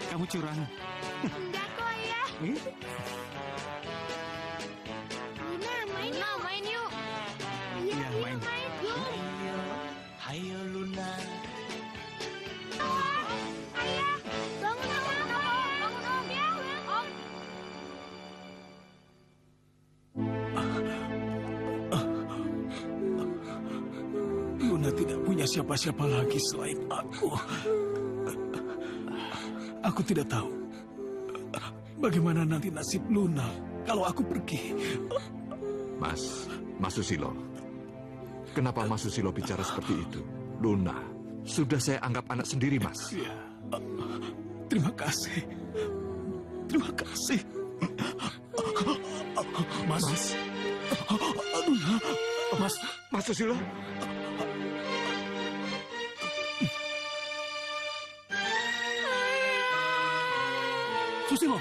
Kamu curang. Enggak kok, Ayah. Luna, main yuk. Iya, main. Yuk. Hayo Luna. Ayah, bangun Om. Bangun Om ya. Om. Luna tidak punya siapa-siapa lagi selain aku. Aku tidak tahu bagaimana nanti nasib Luna kalau aku pergi. Mas Susilo. Kenapa Mas Susilo bicara seperti itu? Luna, sudah saya anggap anak sendiri, Mas. Ya, terima kasih. Terima kasih. Mas. Luna. Mas Susilo. Susilo.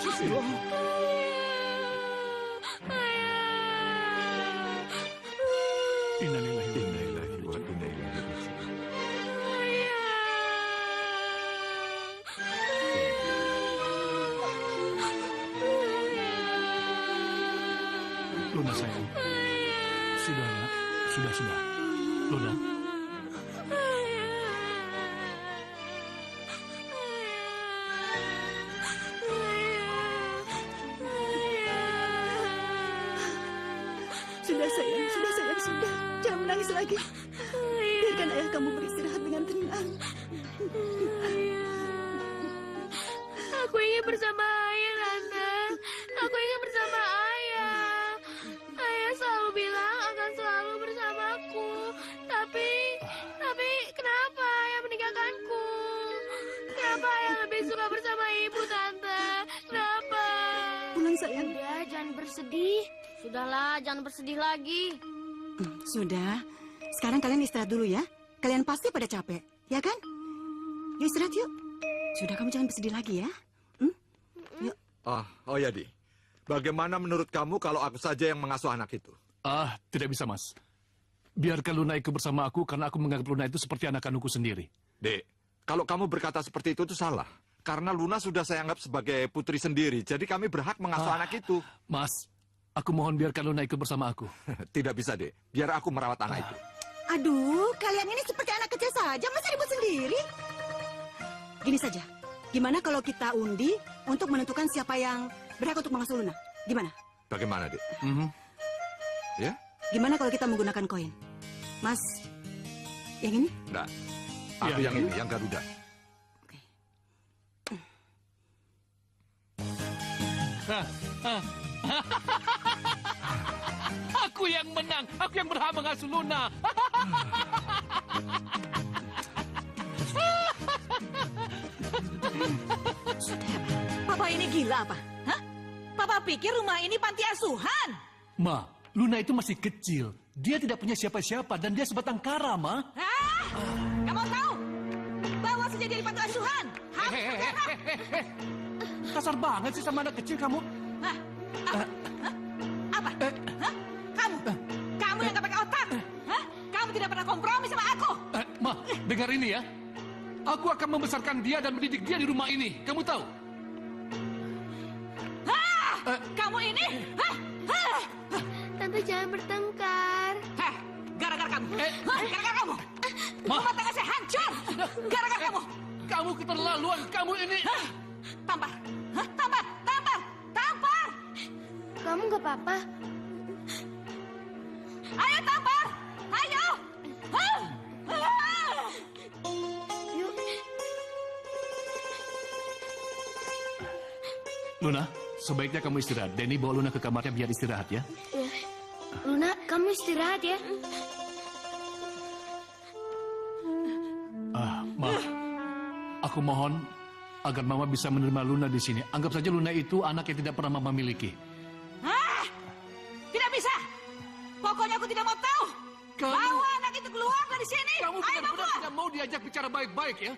Susilo. Innalillahi. Innalillahi wa inna ilaihi raji'un. Luna sayang. Sudah, nak. Sudah. Luna. Sudah sayang, sudah. Jangan menangis lagi. Biarkan ayah kamu beristirahat dengan tenang. Aku ingin bersama Ayah, Tante. Aku ingin bersama Ayah. Ayah selalu bilang akan selalu bersamaku. Tapi kenapa Ayah meninggalkanku? Kenapa Ayah lebih suka bersama Ibu, Tante? Kenapa? Pulang sayang. Udah, jangan bersedih. Sudahlah, jangan bersedih lagi. Sudah. Sekarang kalian istirahat dulu ya. Kalian pasti pada capek, ya kan? Yuk istirahat yuk. Sudah, kamu jangan bersedih lagi ya. Yuk. Oh ya, Di. Bagaimana menurut kamu kalau aku saja yang mengasuh anak itu? Tidak bisa, Mas. Biarkan Luna ikut bersama aku karena aku menganggap Luna itu seperti anak kandungku sendiri. Dek, kalau kamu berkata seperti itu salah. Karena Luna sudah saya anggap sebagai putri sendiri. Jadi kami berhak mengasuh anak itu. Mas, aku mohon biarkan Luna ikut bersama aku. Tidak bisa, Dek. Biar aku merawat anak itu. Aduh, kalian ini seperti anak kecil saja, masa ribut sendiri? Gini saja, gimana kalau kita undi untuk menentukan siapa yang berhak untuk mengasuh Luna? Gimana? Bagaimana, Dek? Ya? Gimana kalau kita menggunakan koin? Mas, yang ini? Enggak. Aku Ya, yang ya. ini, yang Garuda. Oke. Aku yang menang. Aku yang berhak mengasuh Luna. Papa ini gila apa? Hah? Papa pikir rumah ini panti asuhan? Ma, Luna itu masih kecil. Dia tidak punya siapa-siapa dan dia sebatang kara, Ma. Hah? Kamu tahu? Bawa saja dia di panti asuhan. Kasar banget sih sama anak kecil kamu. Hah? Apa? Hah? Kamu? Kamu yang gak pakai otak? Hah? Kamu tidak pernah kompromi sama aku? Ma, dengar ini ya. Aku akan membesarkan dia dan mendidik dia di rumah ini. Kamu tahu? Hah? Kamu ini? Hah? Hah? Tante jangan bertengkar. Heh, gara-gara kamu. Hah? Gara-gara kamu. Ma. Rumah tangga saya hancur. Gara-gara kamu. Kamu keterlaluan. Kamu ini. Hah? Tampar. Hah? Tampar. Tampar. Tampar. Kamu gak apa-apa? Ayo tampar. Ayo. Hah? Hah? Yuk. Luna, sebaiknya kamu istirahat. Denny bawa Luna ke kamarnya biar istirahat ya. Ya. Luna, kamu istirahat ya. Ma, aku mohon agar Mama bisa menerima Luna di sini. Anggap saja Luna itu anak yang tidak pernah Mama miliki. Hah? Tidak bisa. Pokoknya aku tidak mau tahu. Bawa anak itu keluar dari sini. Kamu Ayo benar-benar bawa. tidak mau diajak bicara baik-baik ya.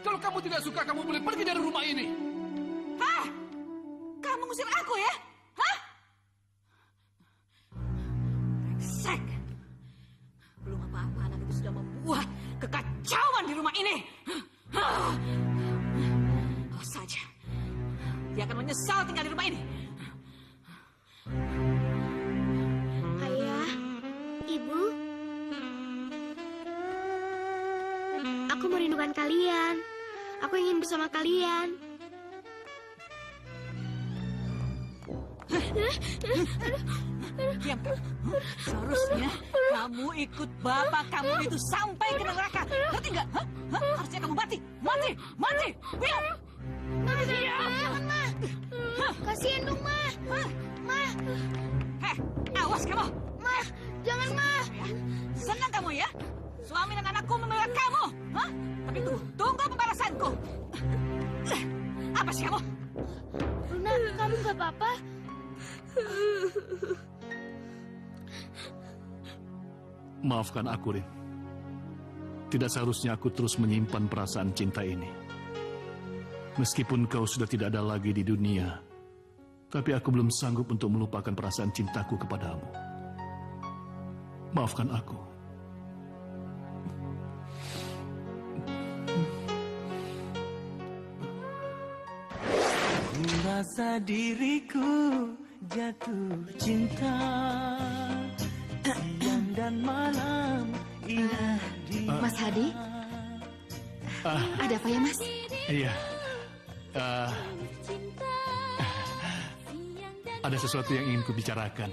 Kalau kamu tidak suka, kamu boleh pergi dari rumah ini. Hah? Kamu ngusir aku ya? Hah? sudah membuat kekacauan di rumah ini. Awas saja. Dia akan menyesal tinggal di rumah ini. Ayah, Ibu. Aku merindukan kalian. Aku ingin bersama kalian. Diam. Seharusnya kamu ikut bapak kamu itu sampai ke neraka. Ngerti nggak? Hah? Harusnya kamu mati. Mati. Mati. Biar. Jangan, Ma. Kasihan dong, Ma. Ma. Heh, awas kamu. Ma, jangan, Ma. Senang kamu ya? Suami dan anakku memelihara kamu. Hah? Tapi tunggu pembalasanku. Apa sih kamu? Luna, kamu nggak apa-apa? Maafkan aku, Rin. Tidak seharusnya aku terus menyimpan perasaan cinta ini. Meskipun kau sudah tidak ada lagi di dunia, tapi aku belum sanggup untuk melupakan perasaan cintaku kepadamu. Maafkan aku. Ku rasa diriku jatuh cinta. Siang dan malam indah di Mas Hadi? Ada apa ya, Mas? Iya. Ada sesuatu yang ingin kubicarakan.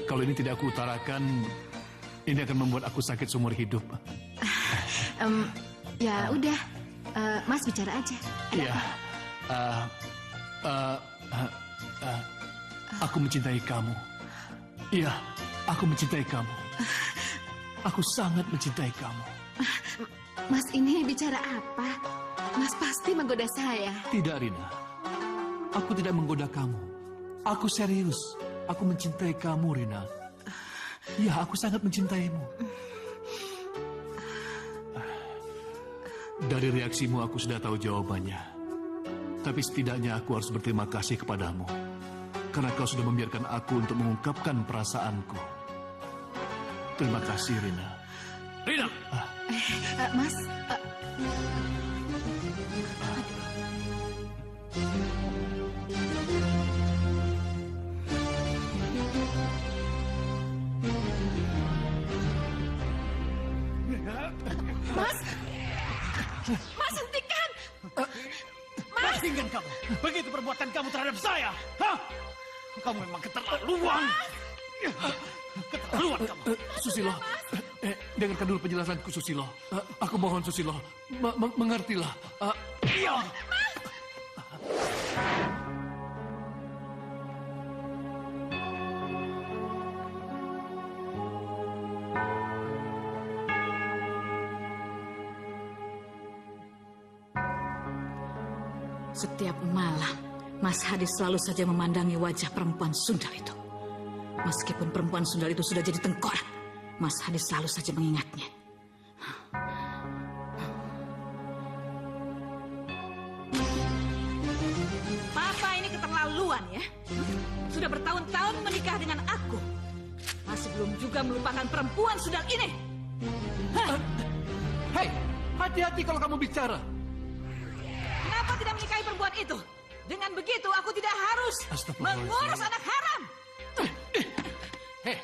Kalau ini tidak aku utarakan, ini akan membuat aku sakit seumur hidup. Ya udah, Mas bicara aja. Ada Iya. apa? Aku mencintai kamu. Iya, aku mencintai kamu. Aku sangat mencintai kamu. Mas ini bicara apa? Mas pasti menggoda saya. Tidak, Rina. Aku tidak menggoda kamu. Aku serius. Aku mencintai kamu, Rina. Iya, aku sangat mencintaimu. Dari reaksimu aku sudah tahu jawabannya. Tapi setidaknya aku harus berterima kasih kepadamu. Karena kau sudah membiarkan aku untuk mengungkapkan perasaanku. Terima kasih, Rina. Rina! Mas, Mas, hentikan! Hentikan kamu. Begitu perbuatan kamu terhadap saya. Hah? Kamu memang keterlaluan. Keterlaluan kamu. Susilo, dengarkan dulu penjelasanku, Susilo. Aku mohon, Susilo, mengertilah. Diam. Setiap malam, Mas Hadi selalu saja memandangi wajah perempuan sundal itu. Meskipun perempuan sundal itu sudah jadi tengkorak, Mas Hadi selalu saja mengingatnya. Papa ini keterlaluan ya. Sudah bertahun-tahun menikah dengan aku. Masih belum juga melupakan perempuan sundal ini. Hei, hati-hati kalau kamu bicara. Kenapa tidak menikahi perempuan itu? Dengan begitu aku tidak harus mengurus anak haram. Hei,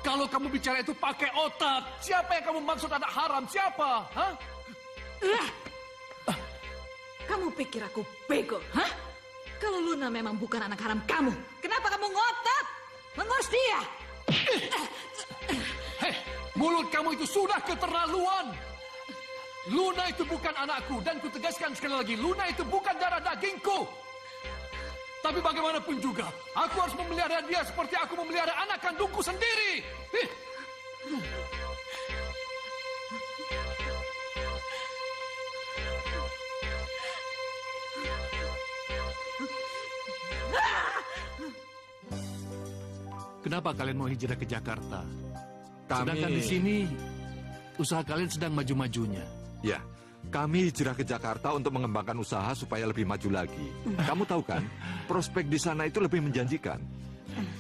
kalau kamu bicara itu pakai otak. Siapa yang kamu maksud anak haram? Siapa? Hah? Kamu pikir aku bego, hah? Kalau Luna memang bukan anak haram kamu, kenapa kamu ngotot mengurus dia? Hei, mulut kamu itu sudah keterlaluan. Luna itu bukan anakku, dan kutegaskan sekali lagi, Luna itu bukan darah dagingku. Tapi bagaimanapun juga, aku harus memelihara dia seperti aku memelihara anak kandungku sendiri. Kenapa kalian mau hijrah ke Jakarta? Sedangkan di sini, usaha kalian sedang maju-majunya. Ya, kami hijrah ke Jakarta untuk mengembangkan usaha supaya lebih maju lagi. Kamu tahu kan, prospek di sana itu lebih menjanjikan.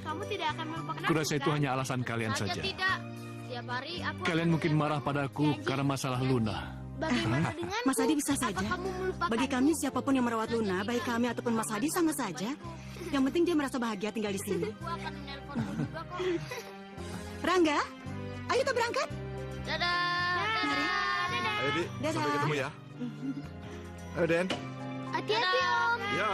Kamu tidak akan melupakan aku, Kurasa itu kan? hanya alasan kalian Saja saja. tidak. Setiap Setiap hari aku Kalian mungkin marah padaku karena masalah Luna. Bagaimana denganmu? Mas Hadi bisa saja. Apa kamu melupakan? Bagi kami siapapun yang merawat Luna, baik kami ataupun Mas Hadi sama saja. Yang penting dia merasa bahagia tinggal di sini. Aku akan menelponmu juga kok. Rangga, ayo kita berangkat. Dadah. Dadah. Ayo, Di. Dadah. Sampai ketemu ya. Ayo, Den. Hati-hati, Om. Ya.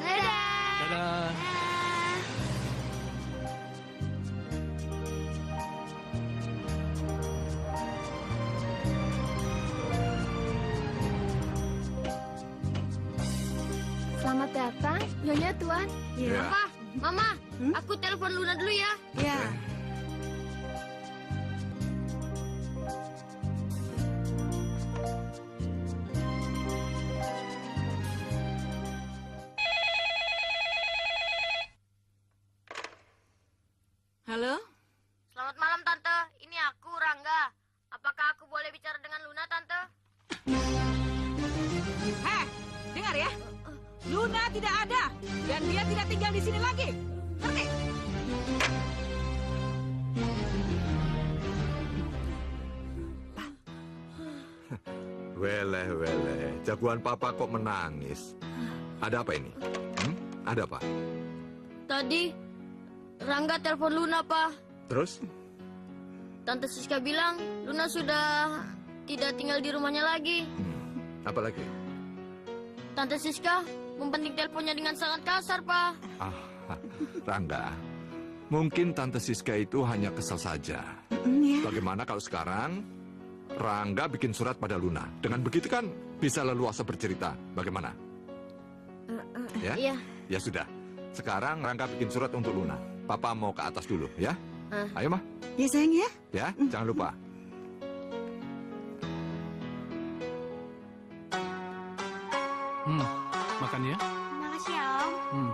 Dadah. Dadah. Selamat datang, Nyonya Tuan. Ya. Papa, Mama, aku telepon Luna dulu ya. Ya. Halo? Selamat malam, Tante. Ini aku, Rangga. Apakah aku boleh bicara dengan Luna, Tante? Heh, dengar ya. Luna tidak ada dan dia tidak tinggal di sini lagi. Ngerti? Wele. Jagoan papa kok menangis. Ada apa ini? Ada apa? Tadi, Rangga telepon Luna, Pak. Terus? Tante Siska bilang Luna sudah tidak tinggal di rumahnya lagi. Apa lagi? Tante Siska mempenting teleponnya dengan sangat kasar, Pak. Rangga. Mungkin Tante Siska itu hanya kesal saja. Ya. Bagaimana kalau sekarang Rangga bikin surat pada Luna? Dengan begitu kan bisa leluasa bercerita. Bagaimana? Ya? Iya. Ya sudah. Sekarang Rangga bikin surat untuk Luna. Papa mau ke atas dulu, ya? Ayo, Mah. Ya sayang ya. Ya, jangan lupa. Makan ya. Makasih ya, Om.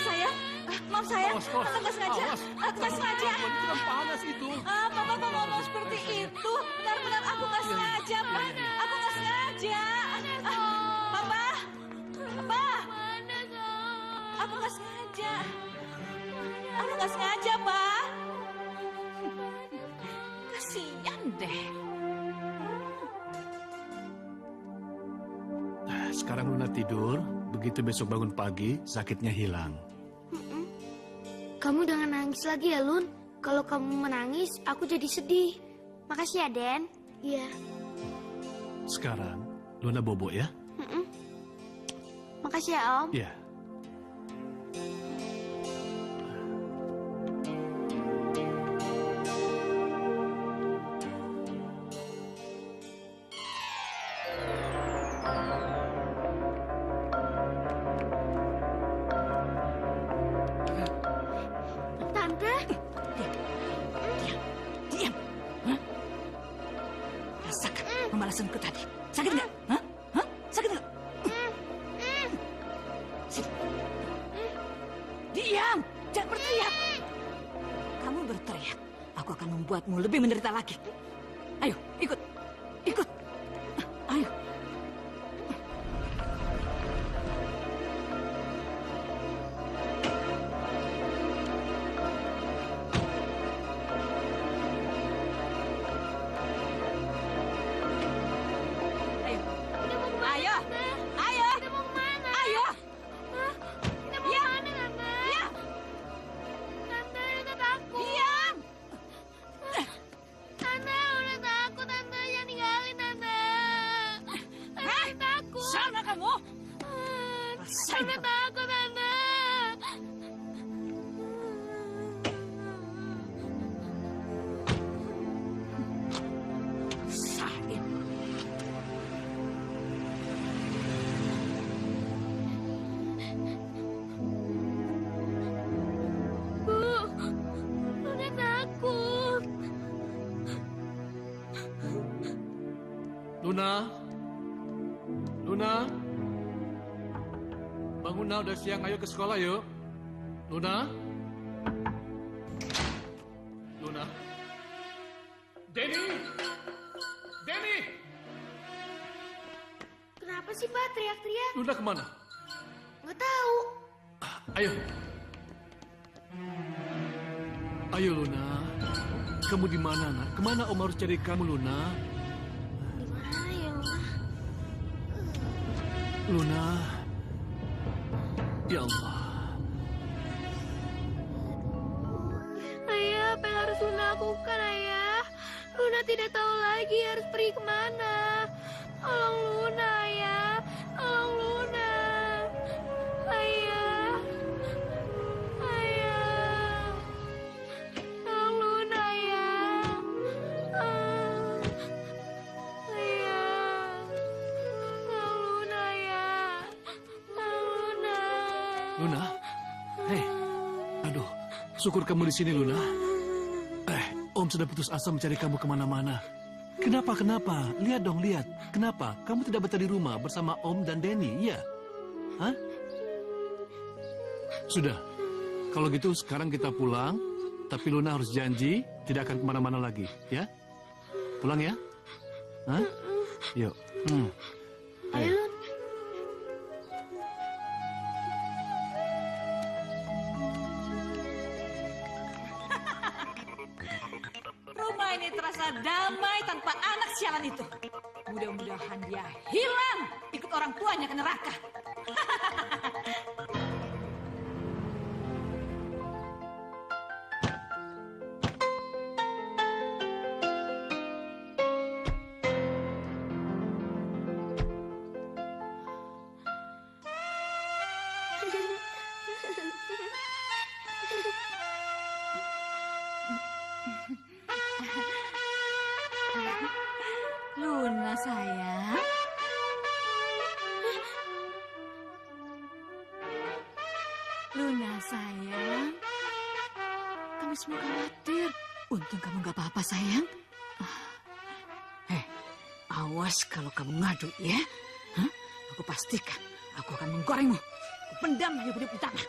Sayang, maaf sayang. Awas. Aku nggak sengaja. Awas. Aku nggak sengaja. Itu kan panas itu. Papa kok ngomong seperti itu? Benar-benar aku nggak sengaja, Pak. Aku nggak sengaja. Papa. Aku nggak sengaja. Aku nggak sengaja, Pak. Kasian deh. Sekarang Luna tidur, begitu besok bangun pagi, sakitnya hilang. Kamu jangan nangis lagi ya, Lun. Kalau kamu menangis, aku jadi sedih. Makasih ya, Den. Iya. Sekarang, Luna bobo ya? Makasih ya, Om. Iya. Tante, Diam. Rasakan pembalasanku tadi. Sakit nggak? Hah? Sakit nggak? Sini. Diam. Jangan berteriak. Kamu berteriak, aku akan membuatmu lebih menderita lagi. Ayo, ikut. Ayo. Ayo. kita mau kemana? Ayo. Kita mau kemana, Tante? Diam. Tante, udah takut. Diam. Tante, udah takut, Tante. Jangan ninggalin, Tante. Luna? Luna? Bangun nah, udah siang. Ayo ke sekolah yuk. Luna? Luna? Denny! Denny! Kenapa sih, Pak, teriak-teriak? Luna kemana? Nggak tahu. Ayo. Ayo, Luna. Kamu di mana, nak? Kemana Om harus cari kamu, Luna? Di mana ya, Luna? Luna. Ya Allah. Ayah, apa yang harus Luna lakukan, Ayah? Luna tidak tahu lagi harus pergi kemana. Tolong Luna, Ayah. Tolong Luna. Ayah. Ayah. Tolong Luna, Ayah. Ayah. Tolong Luna, Ayah. Tolong Luna. Luna? Hei. Aduh, syukur kamu di sini, Luna. Om sudah putus asa mencari kamu kemana-mana. Kenapa? Lihat dong, lihat. Kenapa? Kamu tidak betah di rumah bersama Om dan Denny, iya? Hah? Sudah. Kalau gitu sekarang kita pulang. Tapi Luna harus janji tidak akan kemana-mana lagi, ya? Pulang ya? Hah? Yuk. Ayo, Lun. Rumah ini terasa damai tanpa anak sialan itu. Mudah-mudahan dia hilang, ikut orang tuanya ke neraka. Luna sayang. Luna sayang. Kami semua khawatir. Untung kamu gak apa-apa sayang. Awas kalau kamu ngadu ya. Hah? Aku pastikan aku akan menggorengmu. Aku pendam hidup di tanah.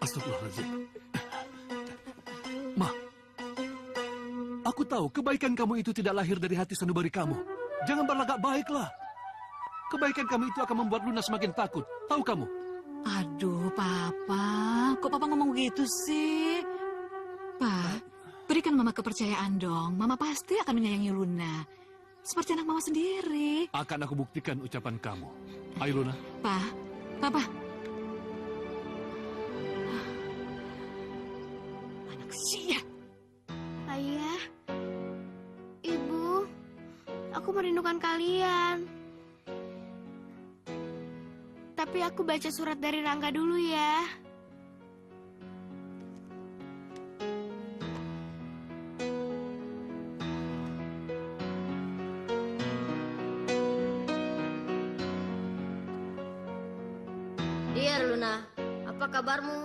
Astagfirullahaladzim. Ma, aku tahu kebaikan kamu itu tidak lahir dari hati sanubari kamu. Jangan berlagak baiklah. Kebaikan kamu itu akan membuat Luna semakin takut. Tahu kamu? Aduh, Papa. Kok Papa ngomong begitu sih? Pak, berikan Mama kepercayaan dong. Mama pasti akan menyayangi Luna. Seperti anak Mama sendiri. Akan aku buktikan ucapan kamu. Ayo, Luna. Papa. Anak sial. Ayah, Ibu, aku merindukan kalian. Tapi aku baca surat dari Rangga dulu ya. Dear Luna, apa kabarmu?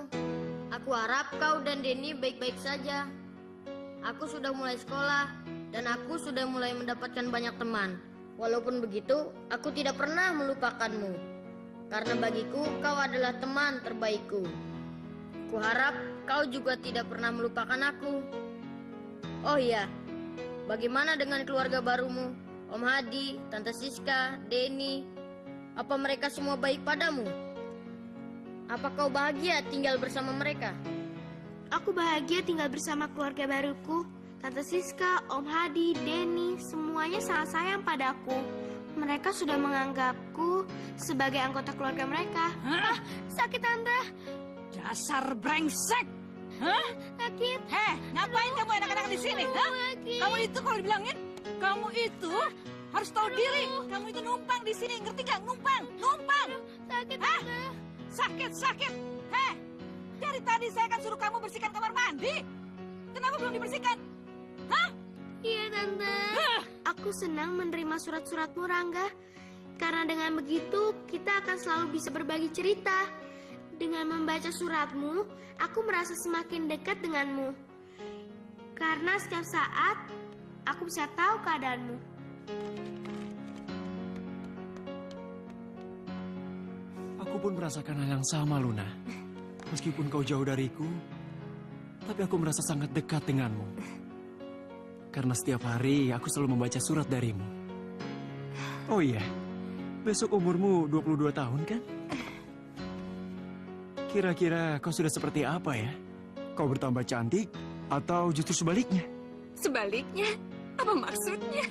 Aku harap kau dan Denny baik-baik saja. Aku sudah mulai sekolah dan aku sudah mulai mendapatkan banyak teman. Walaupun begitu, aku tidak pernah melupakanmu. Karena bagiku kau adalah teman terbaikku. Kuharap kau juga tidak pernah melupakan aku. Oh iya, bagaimana dengan keluarga barumu? Om Hadi, Tante Siska, Denny. Apa mereka semua baik padamu? Apa kau bahagia tinggal bersama mereka? Aku bahagia tinggal bersama keluarga baruku. Tante Siska, Om Hadi, Denny, semuanya sangat sayang padaku. Mereka sudah menganggapku sebagai anggota keluarga mereka. Hah? Sakit, Tante. Dasar brengsek. Hah? Sakit. Ngapain kamu anak-anak di sini? Hah? Sakit. Kamu itu kalau dibilangin, kamu itu harus tahu diri. Kamu itu numpang di sini, ngerti gak? Numpang. Sakit, Hah? Tante. Sakit. Dari tadi saya akan suruh kamu bersihkan kamar mandi. Kenapa belum dibersihkan? Hah? Iya, Tante. Aku senang menerima surat-suratmu, Rangga. Karena dengan begitu, kita akan selalu bisa berbagi cerita. Dengan membaca suratmu, aku merasa semakin dekat denganmu. Karena setiap saat, aku bisa tahu keadaanmu. Aku pun merasakan hal yang sama, Luna. Meskipun kau jauh dariku, tapi aku merasa sangat dekat denganmu. Karena setiap hari aku selalu membaca surat darimu. Oh iya, besok umurmu 22 tahun kan? Kira-kira kau sudah seperti apa ya? Kau bertambah cantik atau justru sebaliknya? Sebaliknya, apa maksudnya?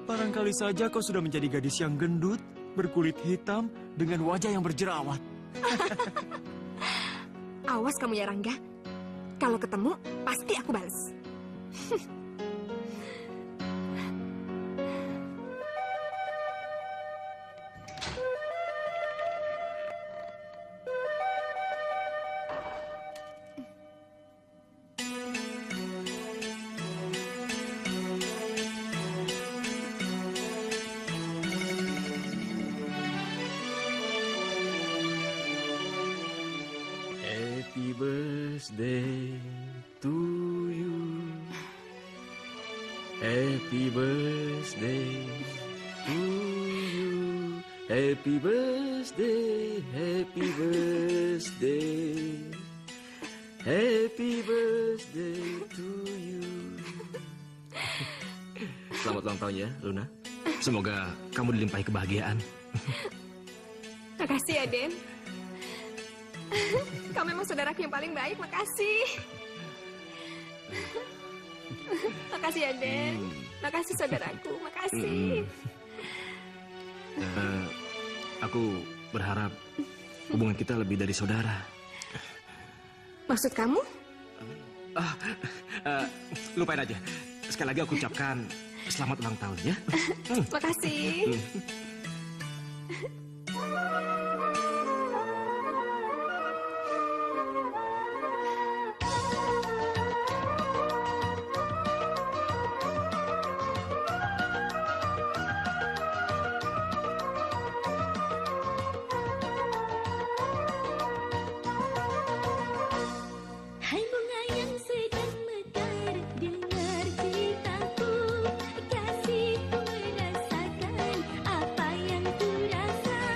Barangkali saja kau sudah menjadi gadis yang gendut, berkulit hitam, dengan wajah yang berjerawat. Awas kamu ya Rangga. Kalau ketemu, pasti aku balas. Happy birthday to you. Happy birthday to you. Happy birthday, happy birthday. Happy birthday to you. Selamat ulang tahun ya, Luna. Semoga kamu dilimpahi kebahagiaan. Makasih ya, Den. Kau memang saudaraku yang paling baik, makasih. Makasih ya, Den. Makasih saudaraku, makasih. Aku berharap hubungan kita lebih dari saudara. Maksud kamu? Lupain aja. Sekali lagi aku ucapkan selamat ulang tahun ya. Makasih. Hai bunga yang sedang mekar, dengar ceritaku. Kasihku merasakan apa yang ku rasa.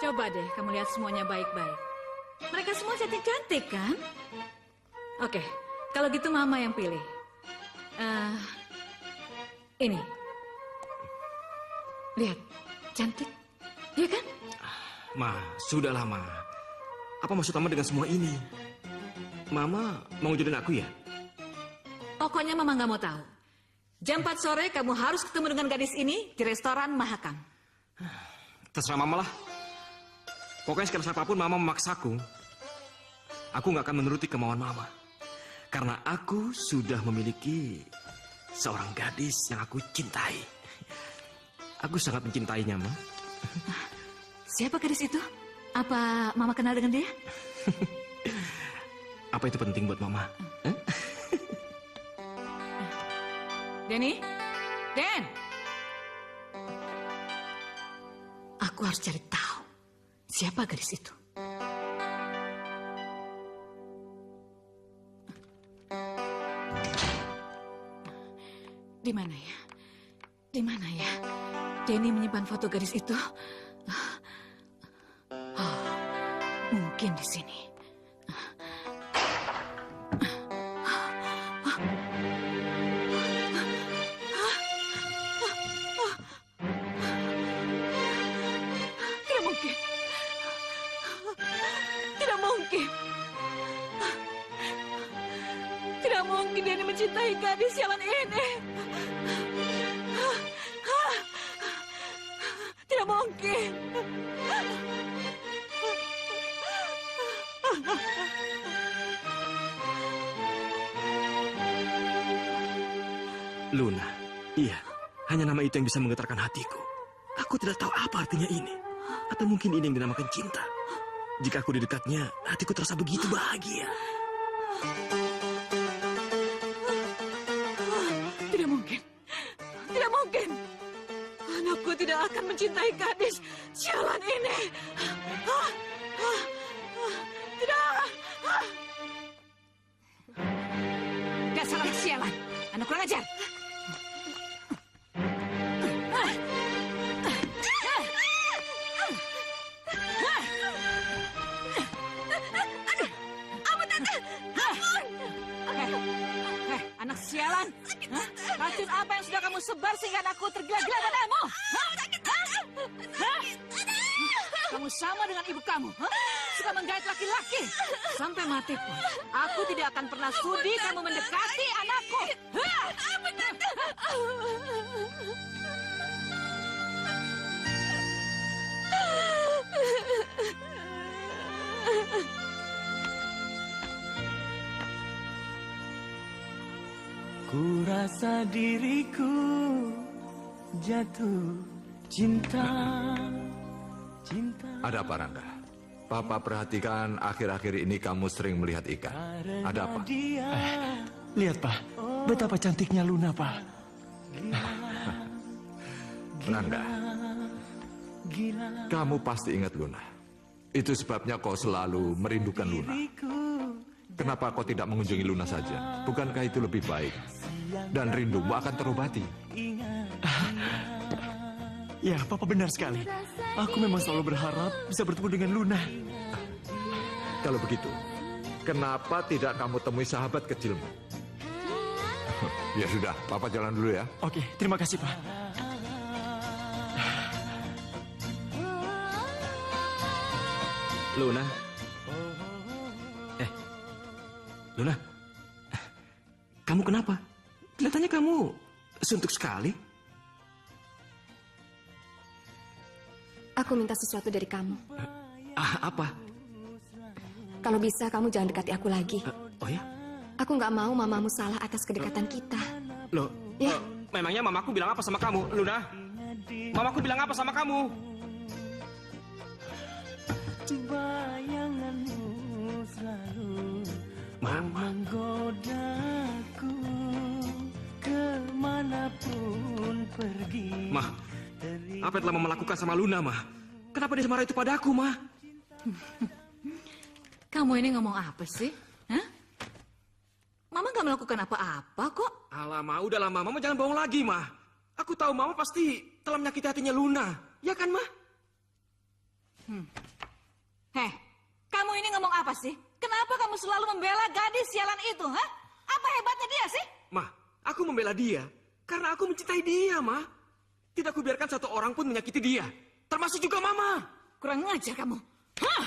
Coba deh kamu lihat semuanya baik-baik. Mereka semua cantik-cantik kan? Oke, kalau gitu Mama yang pilih. Ini. Lihat, cantik. Iya kan? Ma, sudahlah, Ma. Apa maksud Mama dengan semua ini? Mama mau jodohin aku ya? Pokoknya Mama nggak mau tahu. Jam 4 sore kamu harus ketemu dengan gadis ini di restoran Mahakam. Terserah Mama lah. Pokoknya sekarang siapapun Mama memaksaku, aku nggak akan menuruti kemauan Mama. Karena aku sudah memiliki seorang gadis yang aku cintai. Aku sangat mencintainya, Ma. Siapa gadis itu? Apa Mama kenal dengan dia? Apa itu penting buat Mama? Denny? Den! Aku harus cari tahu siapa gadis itu. Di mana ya? Di mana ya? Denny menyimpan foto gadis itu. Oh, mungkin di sini. Tidak mungkin. Tidak mungkin. Tidak mungkin Denny mencintai gadis sialan ini. Tidak mungkin. Luna, iya, hanya nama itu yang bisa menggetarkan hatiku. Aku tidak tahu apa artinya ini. Atau mungkin ini yang dinamakan cinta. Jika aku di dekatnya, hatiku terasa begitu bahagia. Tidak mungkin. Tidak mungkin. Anakku tidak akan mencintai gadis sialan ini. Tidak. Dasar anak sialan. Anak kurang ajar. Anak sialan. Racun apa yang sudah kamu sebar sehingga anakku tergila-gila padamu? Kamu sama dengan ibu kamu. Suka menggait laki-laki. Sampai mati pun. Aku tidak akan pernah sudi kamu mendekati anakku. Ku rasa diriku jatuh cinta. Ada apa, Rangga? Papa perhatikan akhir-akhir ini kamu sering melihat ikan. Ada apa? Lihat, Pak. Betapa cantiknya Luna, Pak. Rangga, kamu pasti ingat Luna. Itu sebabnya kau selalu merindukan Luna. Kenapa kau tidak mengunjungi Luna saja? Bukankah itu lebih baik? Dan rindumu akan terobati. Ya, Papa benar sekali. Aku memang selalu berharap bisa bertemu dengan Luna. Kalau begitu, kenapa tidak kamu temui sahabat kecilmu? Ya sudah, Papa jalan dulu ya. Oke, terima kasih, Pak. Luna. Luna. Kamu kenapa? Kelihatannya kamu suntuk sekali. Aku minta sesuatu dari kamu. Apa? Kalau bisa kamu jangan dekati aku lagi. Oh ya? Aku nggak mau mamamu salah atas kedekatan kita. Loh, Ya. memangnya mamaku bilang apa sama kamu, Luna? Mamaku bilang apa sama kamu? Bayanganmu selalu Mama. menggodaku kemanapun pergi. Ma, apa yang telah Mama lakukan sama Luna, Ma? Kenapa dia marah itu padaku, Ma? Kamu ini ngomong apa sih? Hah? Mama gak melakukan apa-apa kok. Alah, Ma, udahlah, Ma. Mama jangan bohong lagi, Ma. Aku tahu Mama pasti telah menyakiti hatinya Luna. Ya kan, Ma? Heh, kamu ini ngomong apa sih? Kenapa kamu selalu membela gadis sialan itu, ha? Apa hebatnya dia sih? Ma, aku membela dia karena aku mencintai dia, Ma. Tidak aku biarkan satu orang pun menyakiti dia. Termasuk juga Mama. Kurang ngajar kamu. Hah?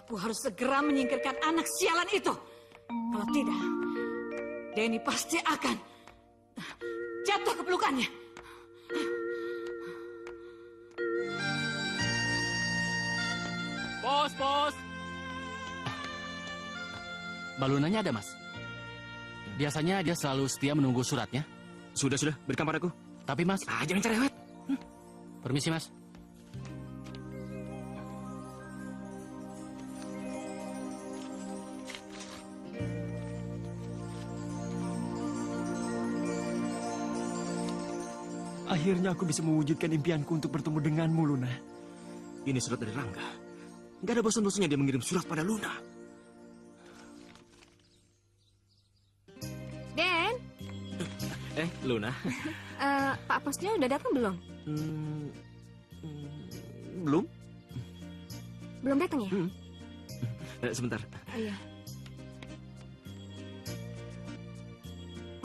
Aku harus segera menyingkirkan anak sialan itu. Kalau tidak, Denny pasti akan jatuh ke pelukannya. Bos, bos. Balunanya ada, Mas. Biasanya dia selalu setia menunggu suratnya. Sudah, berikan padaku. Tapi, Mas... Jangan cerewet. Permisi, Mas. Akhirnya aku bisa mewujudkan impianku untuk bertemu denganmu, Luna. Ini surat dari Rangga. Gak ada bosan-bosannya dia mengirim surat pada Luna. Den, Luna. Pak Posnya udah datang belum? Belum? Belum datang ya? Sebentar. Oh, iya.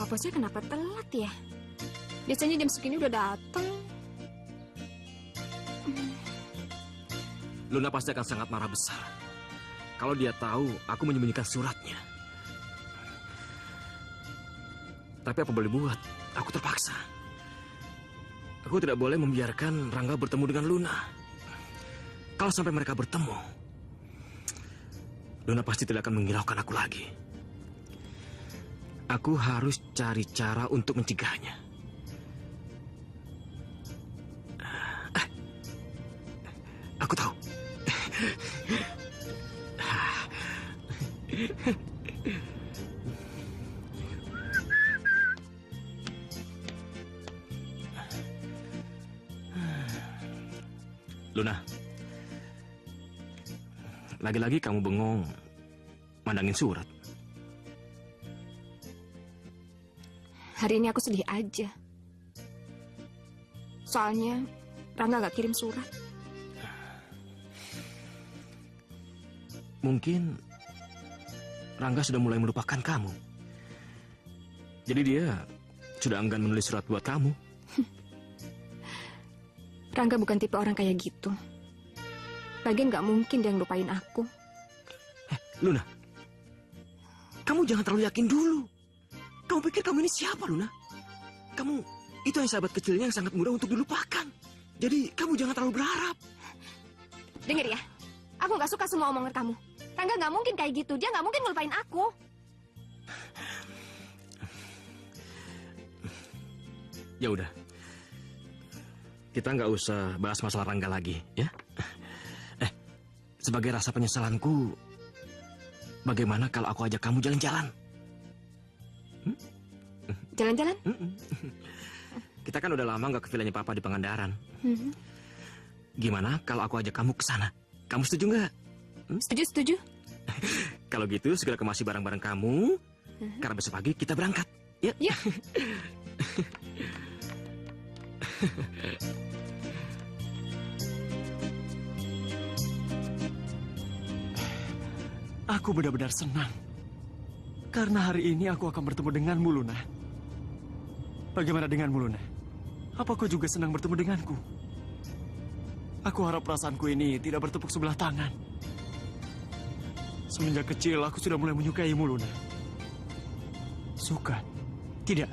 Pak Posnya kenapa telat ya? Biasanya jam segini udah datang. Luna pasti akan sangat marah besar kalau dia tahu aku menyembunyikan suratnya. Tapi apa boleh buat? Aku terpaksa. Aku tidak boleh membiarkan Rangga bertemu dengan Luna. Kalau sampai mereka bertemu, Luna pasti tidak akan menghiraukan aku lagi. Aku harus cari cara untuk mencegahnya. Aku tahu. Luna, lagi-lagi kamu bengong mandangin surat. Hari ini aku sedih aja. Soalnya Rangga gak kirim surat. Mungkin Rangga sudah mulai melupakan kamu. Jadi dia sudah enggan menulis surat buat kamu. Rangga bukan tipe orang kayak gitu. Lagian gak mungkin dia ngelupain aku. Luna, kamu jangan terlalu yakin dulu. Kamu pikir kamu ini siapa, Luna? Kamu itu yang sahabat kecilnya yang sangat mudah untuk dilupakan. Jadi kamu jangan terlalu berharap. Dengar ya, aku gak suka semua omongan kamu. Rangga gak mungkin kayak gitu, dia gak mungkin ngelupain aku. Ya udah, kita nggak usah bahas masalah Rangga lagi, ya. Sebagai rasa penyesalanku, bagaimana kalau aku ajak kamu jalan-jalan? Jalan-jalan? Kita kan udah lama nggak ke villanya Papa di Pangandaran. Gimana kalau aku ajak kamu ke sana? Kamu setuju nggak? Setuju. Kalau gitu segera kemasi barang-barang kamu, karena besok pagi kita berangkat. Ya. Aku benar-benar senang. Karena hari ini aku akan bertemu denganmu, Luna. Bagaimana denganmu, Luna? Apa kau juga senang bertemu denganku? Aku harap perasaanku ini tidak bertepuk sebelah tangan. Semenjak kecil aku sudah mulai menyukaimu, Luna. Suka? Tidak,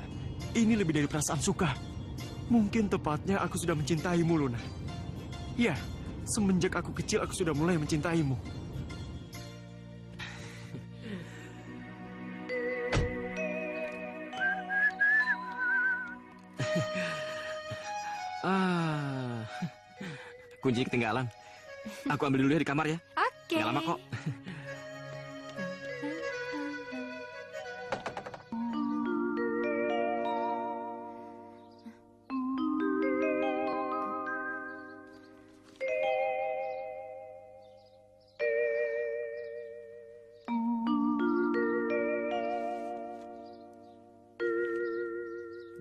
ini lebih dari perasaan suka. Mungkin tepatnya aku sudah mencintaimu, Luna. Ya, semenjak aku kecil aku sudah mulai mencintaimu. Kunci ketinggalan. Aku ambil dulu ya di kamar ya. Oke. Nggak lama kok.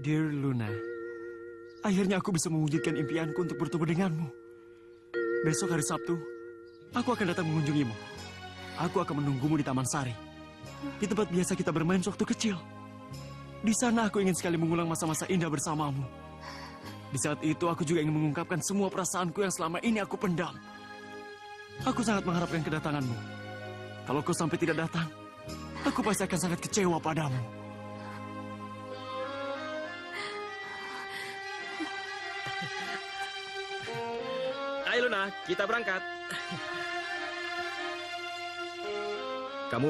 Dear Luna, akhirnya aku bisa mewujudkan impianku untuk bertemu denganmu. Besok hari Sabtu, aku akan datang mengunjungimu. Aku akan menunggumu di Taman Sari. Di tempat biasa kita bermain sewaktu kecil. Di sana aku ingin sekali mengulang masa-masa indah bersamamu. Di saat itu aku juga ingin mengungkapkan semua perasaanku yang selama ini aku pendam. Aku sangat mengharapkan kedatanganmu. Kalau kau sampai tidak datang, aku pasti akan sangat kecewa padamu. Ayo Luna, kita berangkat. Kamu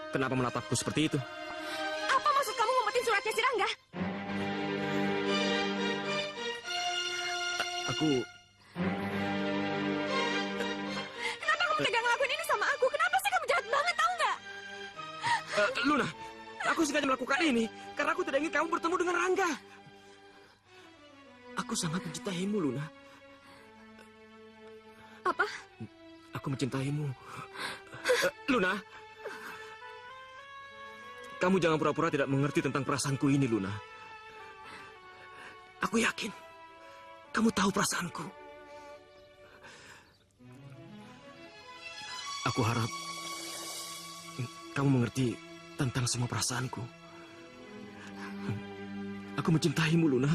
kenapa menatapku seperti itu? Apa maksud kamu ngumpetin suratnya si Rangga? Aku... Kenapa kamu tega ngelakuin ini sama aku? Kenapa sih kamu jahat banget, tahu nggak? Luna, aku sengaja melakukan ini karena aku tidak ingin kamu bertemu dengan Rangga. Aku sangat mencintaimu, Luna. Apa? Aku mencintaimu. Luna, kamu jangan pura-pura tidak mengerti tentang perasaanku ini, Luna. Aku yakin kamu tahu perasaanku. Aku harap kamu mengerti tentang semua perasaanku. Aku mencintaimu, Luna.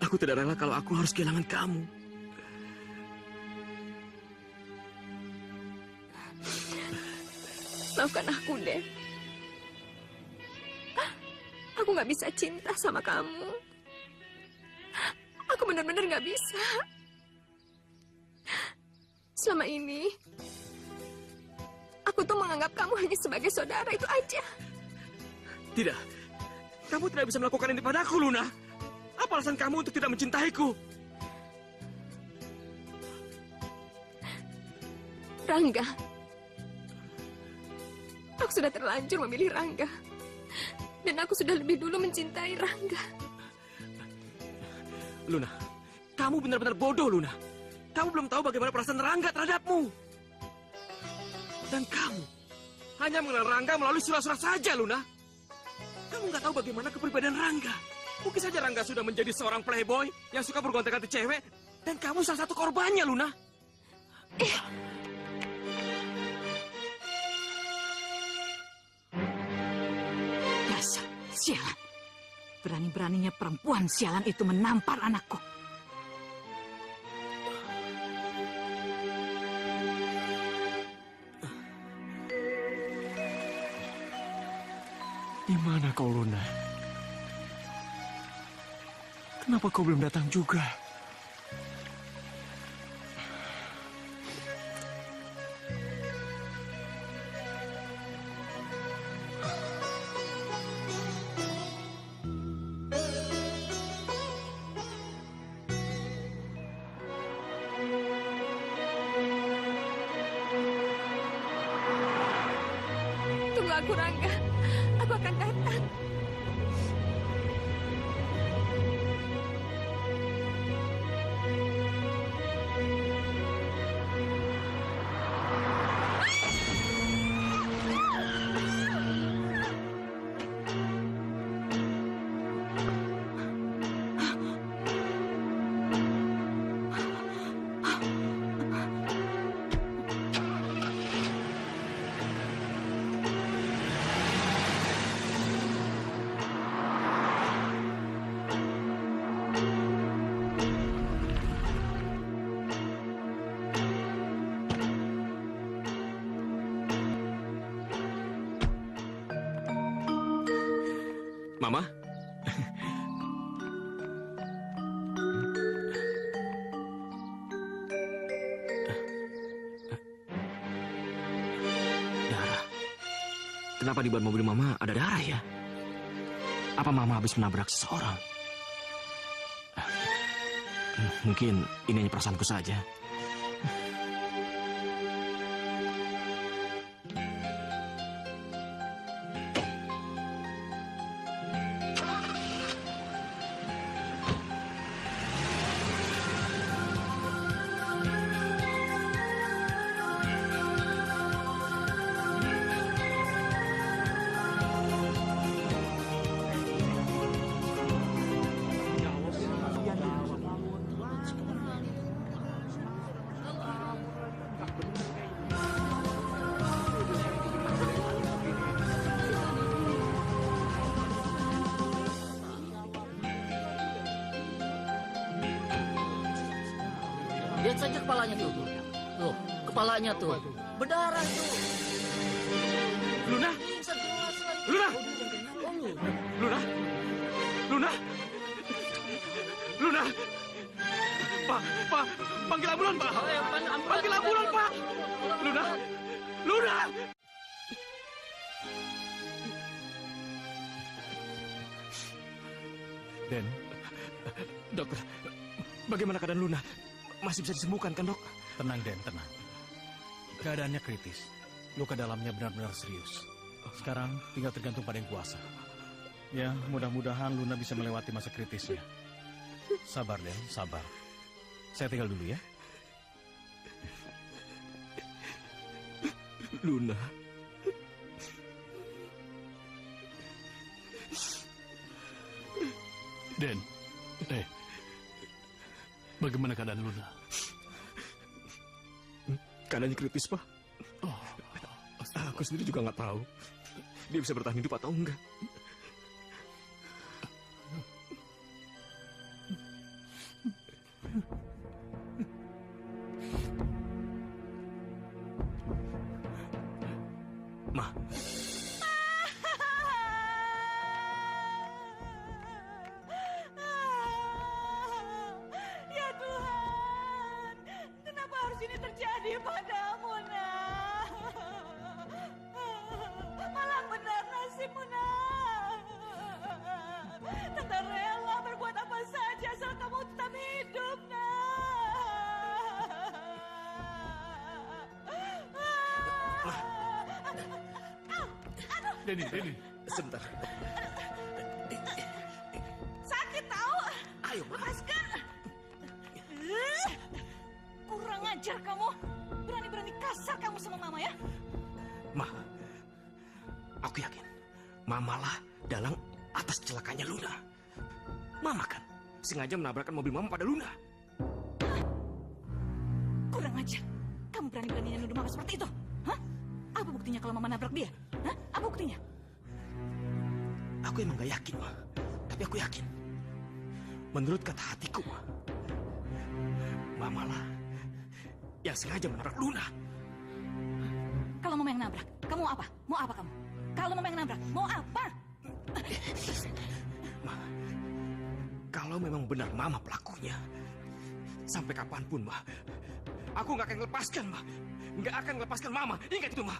Aku tidak rela kalau aku harus kehilangan kamu. Maafkan aku, Dev. Aku nggak bisa cinta sama kamu. Aku benar-benar nggak bisa. Selama ini, aku tuh menganggap kamu hanya sebagai saudara, itu aja. Tidak. Kamu tidak bisa melakukan ini padaku, Luna. Apa alasan kamu untuk tidak mencintaiku? Rangga. Aku sudah terlanjur memilih Rangga. Dan aku sudah lebih dulu mencintai Rangga. Luna, kamu benar-benar bodoh, Luna. Kamu belum tahu bagaimana perasaan Rangga terhadapmu. Dan kamu hanya mengenal Rangga melalui surat-surat saja, Luna. Kamu nggak tahu bagaimana kepribadian Rangga. Mungkin saja Rangga sudah menjadi seorang playboy yang suka bergonta-ganti cewek. Dan kamu salah satu korbannya, Luna. Dasar sialan. Berani-beraninya perempuan sialan itu menampar anakku. Di mana kau, Luna? Kenapa kau belum datang juga? Tunggu aku, Rangga. Aku akan datang. Mama? Darah. Kenapa di ban mobil Mama ada darah ya? Apa Mama habis menabrak seseorang? Mungkin ini hanya perasaanku saja. Lihat saja kepalanya tuh. Tuh, kepalanya tuh. Berdarah tuh. Luna! Luna! Luna! Luna! Luna! Pak, panggil ambulan, Pak! Panggil ambulan, Pak! Luna! Luna! Den, Dokter, bagaimana keadaan Luna? Masih bisa disembuhkan kan, Dok? Tenang, Den, tenang. Keadaannya kritis. Luka dalamnya benar-benar serius. Sekarang tinggal tergantung pada yang kuasa. Ya, mudah-mudahan Luna bisa melewati masa kritisnya. Sabar, Den, sabar. Saya tinggal dulu ya. Luna. Den, bagaimana keadaan Luna? Keadaannya kritis, Pak. Aku sendiri juga nggak tahu. Dia bisa bertahan hidup atau enggak. Ma. Ya Tuhan, kenapa harus ini terjadi padamu, Nak? Malang benar nasibmu, Nak. Tante rela berbuat apa saja asal kamu tetap hidup, Nak. Denny. Sebentar. Sakit tahu. Ayo, Ma. Lepaskan. Kurang ajar kamu. Berani-berani kasar kamu sama Mama ya. Ma, aku yakin Mamalah dalang atas celakanya Luna. Mama kan sengaja menabrakkan mobil Mama pada Luna. Kurang ajar. Kamu berani-beraninya nuduh Mama seperti itu. Hah? Apa buktinya kalau Mama nabrak dia? Hah? Apa buktinya? Aku emang gak yakin, Ma. Tapi aku yakin. Menurut kata hatiku, Ma, Mamalah yang sengaja menabrak Luna. Kalau Mama yang nabrak, kamu mau apa? Mau apa kamu? Kalau Mama yang nabrak, mau apa? Ma, kalau memang benar Mama pelakunya, sampai kapanpun, Ma, aku gak akan lepaskan, Ma. Gak akan lepaskan Mama. Ingat itu, Ma.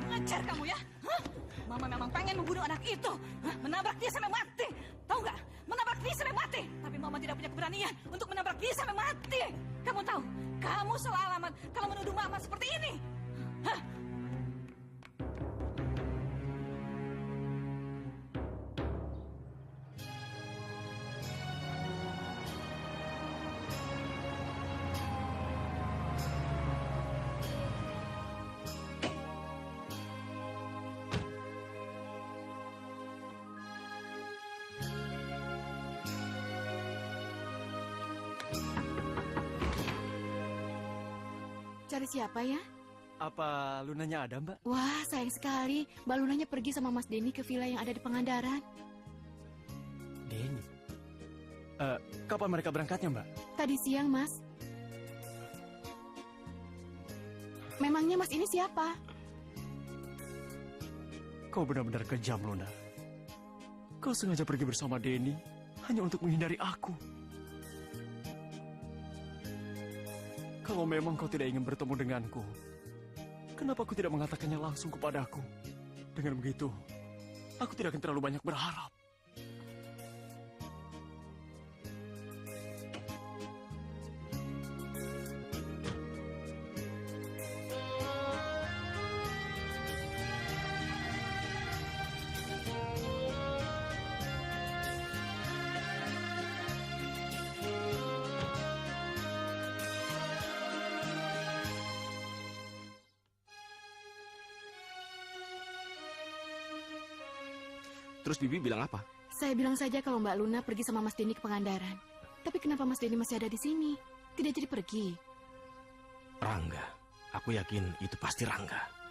Ngajar kamu ya? Hah? Mama memang pengen membunuh anak itu. Hah? Menabrak dia sampai mati. Tahu nggak? Menabrak dia sampai mati. Tapi Mama tidak punya keberanian untuk menabrak dia sampai mati. Kamu tahu? Kamu salah alamat kalau menuduh Mama seperti ini. Hah? Cari siapa ya? apa Lunanya ada, Mbak? Wah, sayang sekali. Mbak Lunanya pergi sama Mas Denny ke villa yang ada di Pangandaran. Denny? Kapan mereka berangkatnya, Mbak? Tadi siang, Mas. Memangnya Mas ini siapa? Kau benar-benar kejam, Luna. Kau sengaja pergi bersama Denny hanya untuk menghindari aku. Kalau memang kau tidak ingin bertemu denganku, kenapa kau tidak mengatakannya langsung kepadaku? Dengan begitu, aku tidak akan terlalu banyak berharap. Terus Bibi bilang apa? Saya bilang saja kalau Mbak Luna pergi sama Mas Denny ke Pangandaran. Tapi kenapa Mas Denny masih ada di sini? Tidak jadi pergi. Rangga. Aku yakin itu pasti Rangga.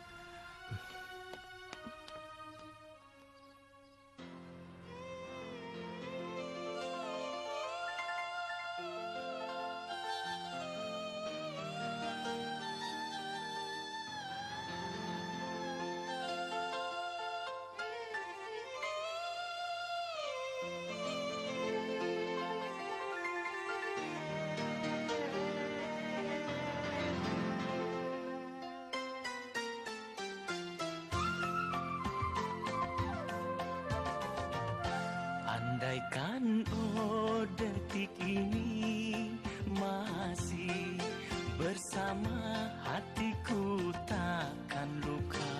Andaikan oh detik ini masih bersama hatiku, takkan luka,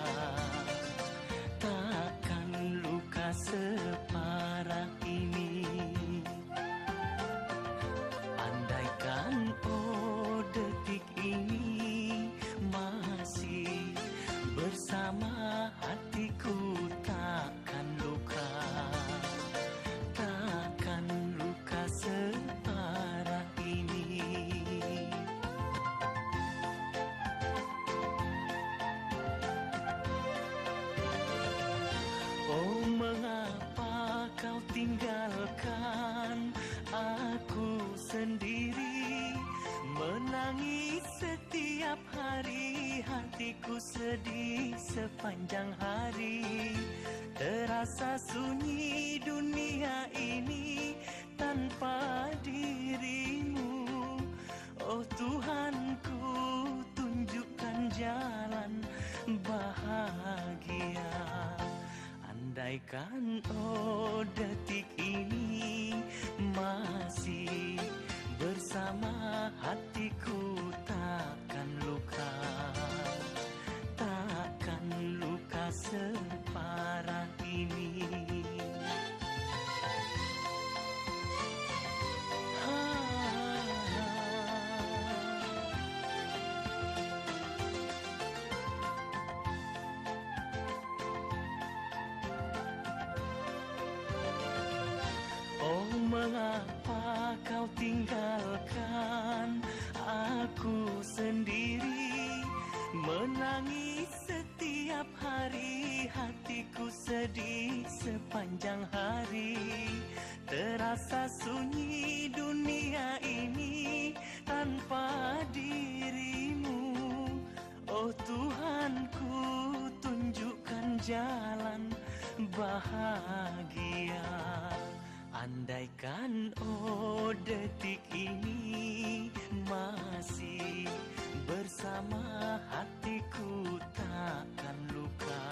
takkan luka separah ini. Andaikan oh detik ini masih bersama hatiku, takkan luka, takkan luka separah ini. Oh, mengapa kau tinggalkan aku sendiri, menangis setiap hari, hatiku sedih sepanjang hari. Terasa sunyi dunia ini tanpa dirimu. Oh Tuhanku, tunjukkan jalan bahagia. Andaikan oh detik ini masih bersama hatiku, takkan luka, takkan luka separah ini. Oh, mengapa kau tinggalkan aku sendiri, menangis setiap hari, hatiku sedih sepanjang hari. Terasa sunyi dunia ini tanpa dirimu. Oh Tuhanku, tunjukkan jalan bahagia. Andaikan oh detik ini masih bersama hatiku, takkan luka,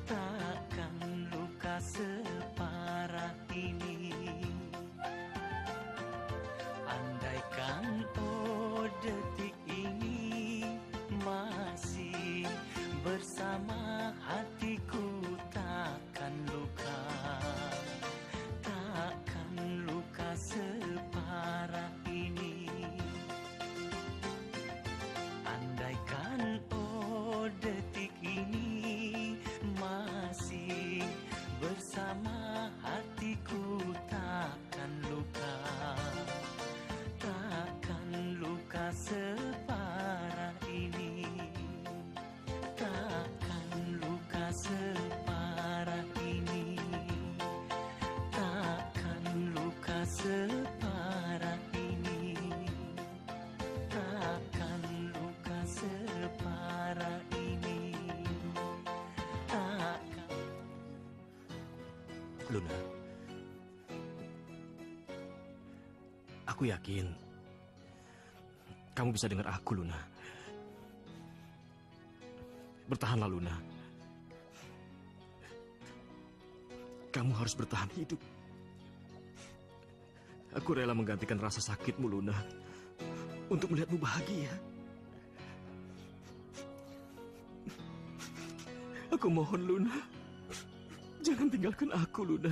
takkan luka separah ini. Andaikan oh detik ini masih bersama hatiku, takkan luka, takkan luka separah ini. Andaikan oh detik ini masih bersama hatiku, takkan luka, takkan luka separah ini. Takkan luka separah ini. Takkan luka separah ini. Takkan luka separah ini. Takkan. Luna, aku yakin kamu bisa dengar aku, Luna. Bertahanlah, Luna. Kamu harus bertahan hidup. Aku rela menggantikan rasa sakitmu, Luna, untuk melihatmu bahagia. Aku mohon, Luna, jangan tinggalkan aku, Luna.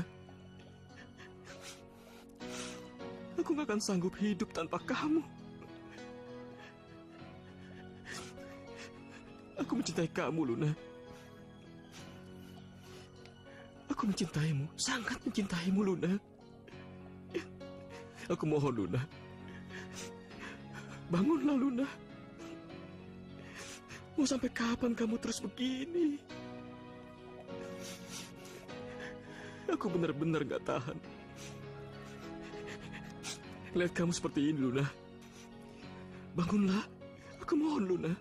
Aku gak akan sanggup hidup tanpa kamu. Aku mencintai kamu, Luna. Aku mencintaimu, sangat mencintaimu, Luna. Aku mohon, Luna. Bangunlah, Luna. Mau sampai kapan kamu terus begini? Aku benar-benar gak tahan. Lihat kamu seperti ini, Luna. Bangunlah. Aku mohon, Luna.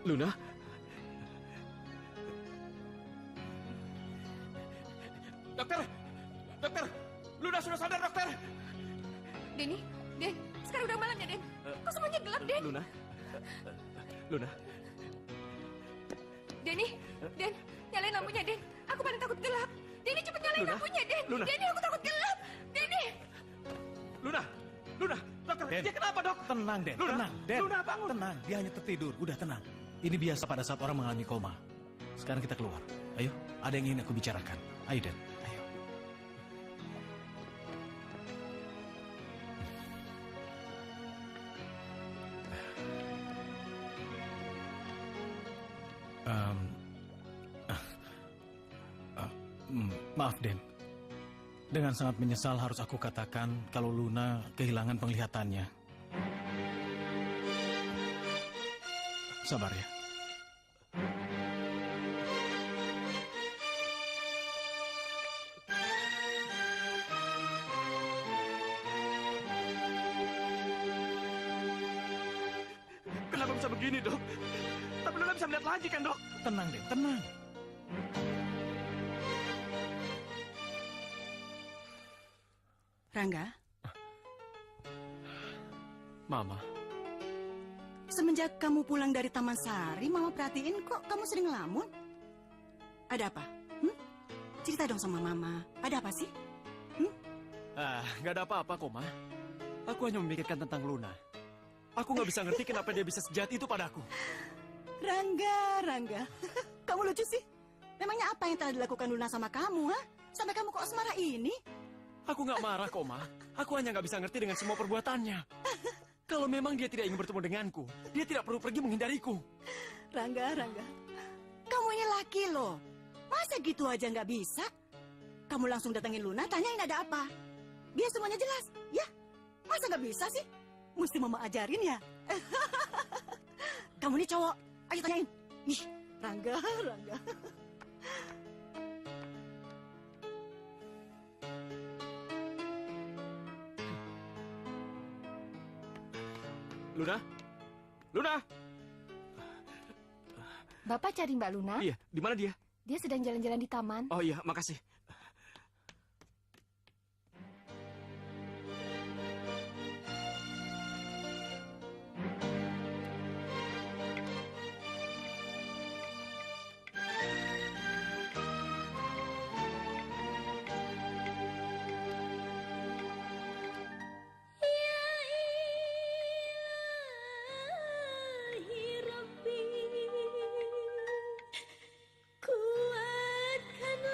Luna? Dokter! Dokter! Luna sudah sadar, dokter! Denny, Den, sekarang udah malam ya, Den. Kok semuanya gelap, Den? Luna? Luna? Denny, Den, nyalain lampunya, Den. Aku paling takut gelap. Denny, cepet nyalain Luna? lampunya, Den. Luna? Denny, aku takut gelap. Denny! Luna! Luna! Dokter, Den. dia kenapa, dok? Tenang, Den. Luna, Tenang, Den. Luna, bangun. Tenang, dia hanya tertidur. Udah tenang. Ini biasa pada saat orang mengalami koma. Sekarang kita keluar. Ayo, ada yang ingin aku bicarakan. Ayo, Den. Ayo. Maaf, Den. Dengan sangat menyesal harus aku katakan kalau Luna kehilangan penglihatannya. Sabar ya. Kenapa bisa begini, dok? Tapi Luna bisa melihat lagi kan, dok? Tenang, Den. Tenang. Rangga, Mama, semenjak kamu pulang dari Taman Sari, Mama perhatiin kok kamu sering ngelamun. Ada apa? Cerita dong sama Mama. Ada apa sih? Nggak ada apa-apa kok, Ma. Aku hanya memikirkan tentang Luna. Aku nggak bisa ngerti kenapa dia bisa sejahat itu padaku. Rangga. Kamu lucu sih. Memangnya apa yang telah dilakukan Luna sama kamu, ha? Sampai kamu kok semarah ini? Aku nggak marah kok, Ma. Aku hanya nggak bisa ngerti dengan semua perbuatannya. Kalau memang dia tidak ingin bertemu denganku, dia tidak perlu pergi menghindariku. Rangga. Kamu ini laki loh. Masa gitu aja nggak bisa? Kamu langsung datangin Luna, tanyain ada apa. Biar semuanya jelas, ya? Masa nggak bisa sih? Mesti Mama ajarin ya? Kamu ini cowok, ayo tanyain. Ih, Rangga. Luna? Luna! Bapak cari Mbak Luna? Iya, di mana dia? Dia sedang jalan-jalan di taman. Oh iya, makasih. Ilahi Rabbi, kuatkanlah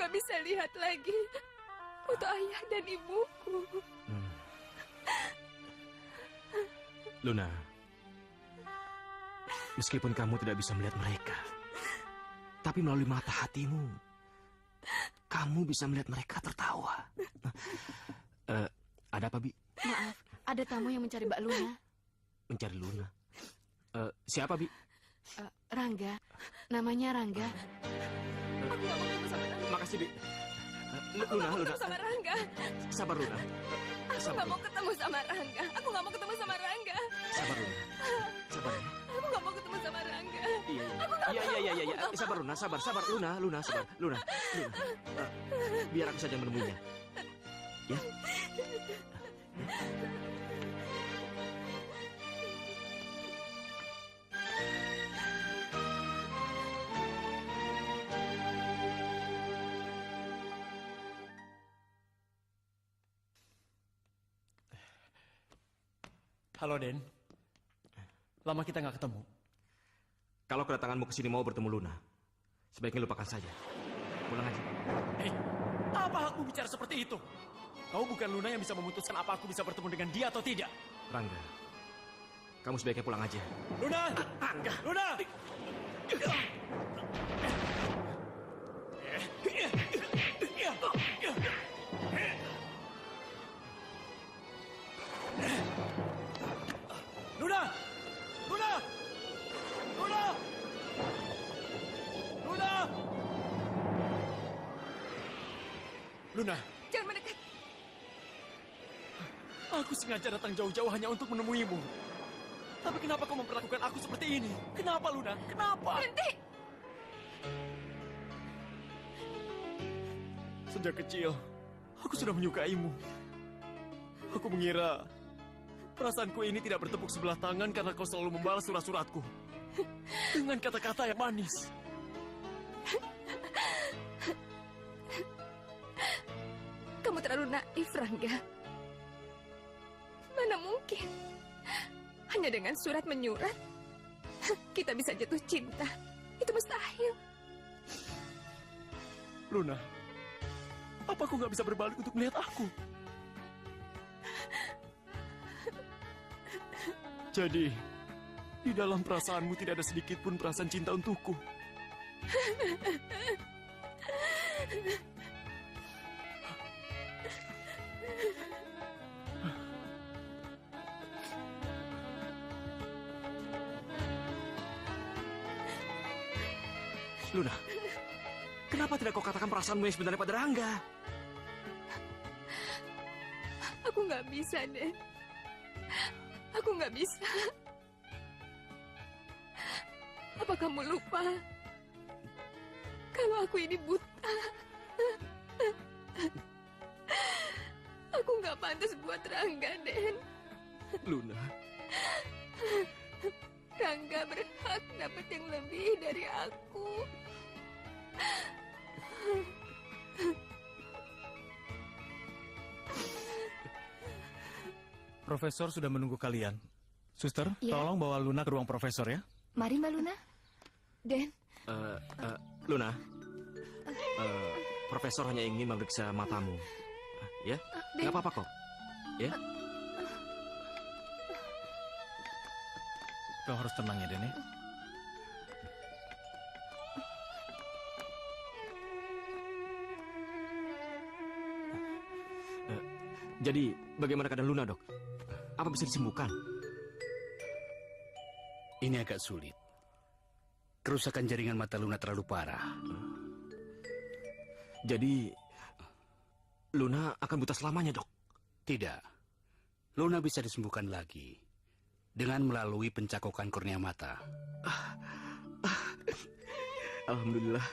nggak bisa lihat lagi foto ayah dan ibuku. Luna, meskipun kamu tidak bisa melihat mereka, tapi melalui mata hatimu, kamu bisa melihat mereka tertawa. Ada apa, Bi? Maaf, ada tamu yang mencari Mbak Luna. Mencari Luna? Siapa, Bi? Rangga, namanya Rangga. Aku nggak mau ketemu sama Rangga. Makasih, Bi. Aku nggak mau ketemu sama Rangga. Sabar, Luna. Aku nggak mau ketemu sama Rangga. Aku nggak mau ketemu sama Rangga. Sabar, Luna. Sabar ya. Aku nggak mau ketemu sama Rangga. Iya. Aku nggak mau. Iya. Sabar, Luna. Sabar. Luna, sabar. Luna. Biar aku saja menemuinya. Ya. Halo, Den. Lama kita nggak ketemu. Kalau kedatanganmu ke sini mau bertemu Luna, sebaiknya lupakan saja. Pulang aja. Hei, apa hakmu bicara seperti itu? Kau bukan Luna yang bisa memutuskan apa aku bisa bertemu dengan dia atau tidak. Rangga, kamu sebaiknya pulang aja. Luna! Rangga! Luna! Luna! Luna! Luna! Luna! Luna! Jangan mendekat. Aku sengaja datang jauh-jauh hanya untuk menemuimu. Tapi kenapa kau memperlakukan aku seperti ini? Kenapa, Luna? Kenapa? Berhenti! Sejak kecil, aku sudah menyukaimu. Aku mengira perasaanku ini tidak bertepuk sebelah tangan karena kau selalu membalas surat-suratku dengan kata-kata yang manis. Kamu terlalu naif, Rangga. Mana mungkin? Hanya dengan surat menyurat, kita bisa jatuh cinta. Itu mustahil. Luna, apa aku nggak bisa berbalik untuk melihat aku? Jadi, di dalam perasaanmu tidak ada sedikit pun perasaan cinta untukku. Luna, kenapa tidak kau katakan perasaanmu yang sebenarnya pada Rangga? Aku nggak bisa, Den. Aku nggak bisa. Apa kamu lupa kalau aku ini buta? Aku nggak pantas buat Rangga, Den. Luna. Rangga berhak dapat yang lebih dari aku. Profesor sudah menunggu kalian. Suster, Ya. tolong bawa Luna ke ruang profesor ya. Mari, Mbak Luna. Den. Luna, Profesor hanya ingin memeriksa matamu. Ya, Den. nggak apa-apa kok. Ya. Kau harus tenang ya, Den. Jadi, bagaimana keadaan Luna, Dok? Apa bisa disembuhkan? Ini agak sulit. Kerusakan jaringan mata Luna terlalu parah. Jadi, Luna akan buta selamanya, Dok? Tidak. Luna bisa disembuhkan lagi dengan melalui pencakokan kornea mata. Alhamdulillah.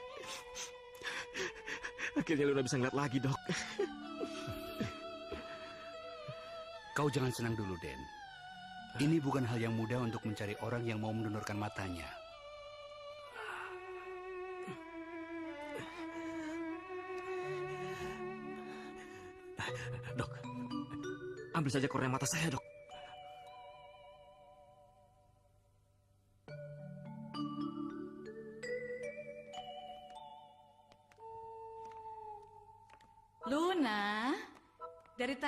Akhirnya Luna bisa ngeliat lagi, Dok. Kau jangan senang dulu, Den. Ini bukan hal yang mudah untuk mencari orang yang mau mendonorkan matanya. Dok, ambil saja kornea mata saya, Dok.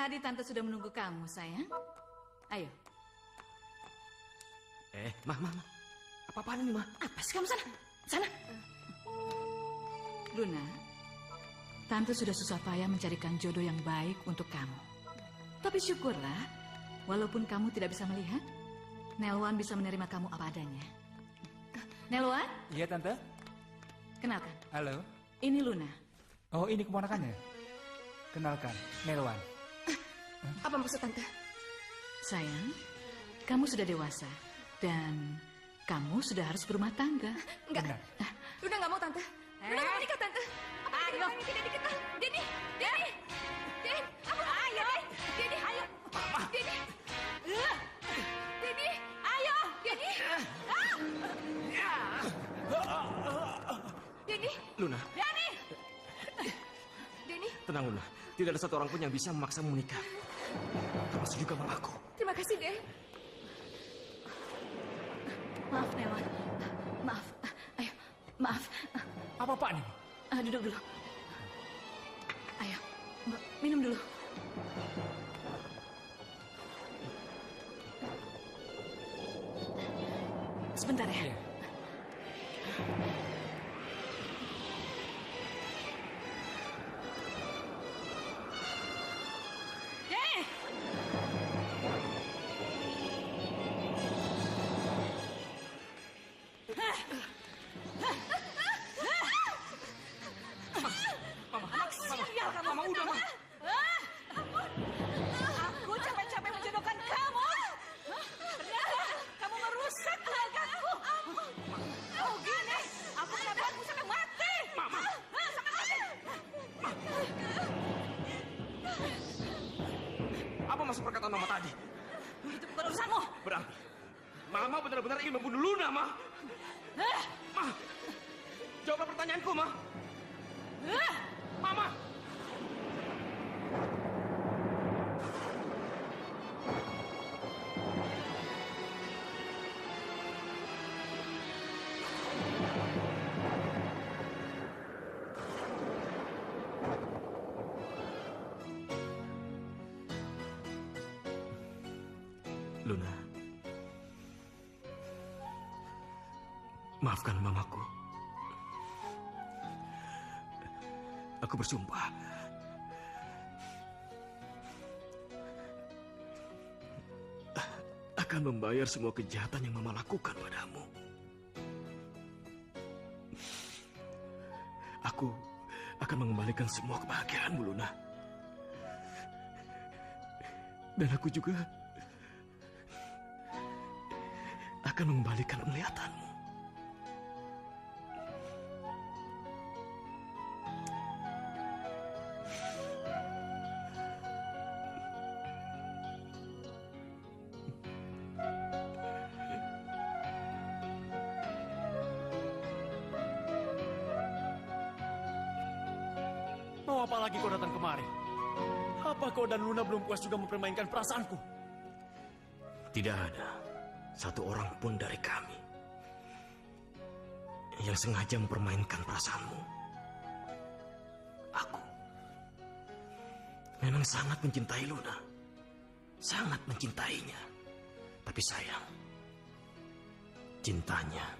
Tadi Tante sudah menunggu kamu, sayang. Ayo. Ma. Apa-apaan ini, Ma? Apa sih kamu sana? Sana. Luna, Tante sudah susah payah mencarikan jodoh yang baik untuk kamu. Tapi syukurlah, walaupun kamu tidak bisa melihat, Nelwan bisa menerima kamu apa adanya. Nelwan? Iya, Tante. Kenalkan. Halo. Ini Luna. Oh, ini keponakannya. Kenalkan, Nelwan. Apa maksud Tante? Sayang, kamu sudah dewasa dan kamu sudah harus berumah tangga. Enggak. Luna nggak mau, Tante. Luna nggak mau nikah, Tante. Apa yang kita tidak diketahui? Denny. Ayo. Denny, ayo. Denny. Denny, ayo. Denny. Denny. Luna. Denny. Tenang, Luna. Tidak ada satu orang pun yang bisa memaksamu menikah. Termasuk juga mamaku. Terima kasih, Den. Maaf, Nelwan. Maaf. Ayo, maaf. Apa-apaan ini? Duduk dulu. Ayo, minum dulu. Sebentar ya. Mama udah, Ma. Aku capek-capek menjodohkan kamu. Ternyata kamu merusak keluargaku. Oh gini, aku akan buatmu sampai mati. Mama. Sampai mati. Apa maksud perkataan Mama tadi? Itu bukan urusanmu. Berarti Mama benar-benar ingin membunuh Luna, Ma. Ma, jawablah pertanyaanku, Ma. Mama. Luna, maafkan mamaku. Aku bersumpah akan membayar semua kejahatan yang mama lakukan padamu. Aku akan mengembalikan semua kebahagiaanmu, Luna. Dan aku juga akan mengembalikan penglihatanmu. Mau apa lagi kau datang kemari? Apa kau dan Luna belum puas juga mempermainkan perasaanku? Tidak ada satu orang pun dari kami yang sengaja mempermainkan perasaanmu. Aku memang sangat mencintai Luna. Sangat mencintainya. Tapi sayang, cintanya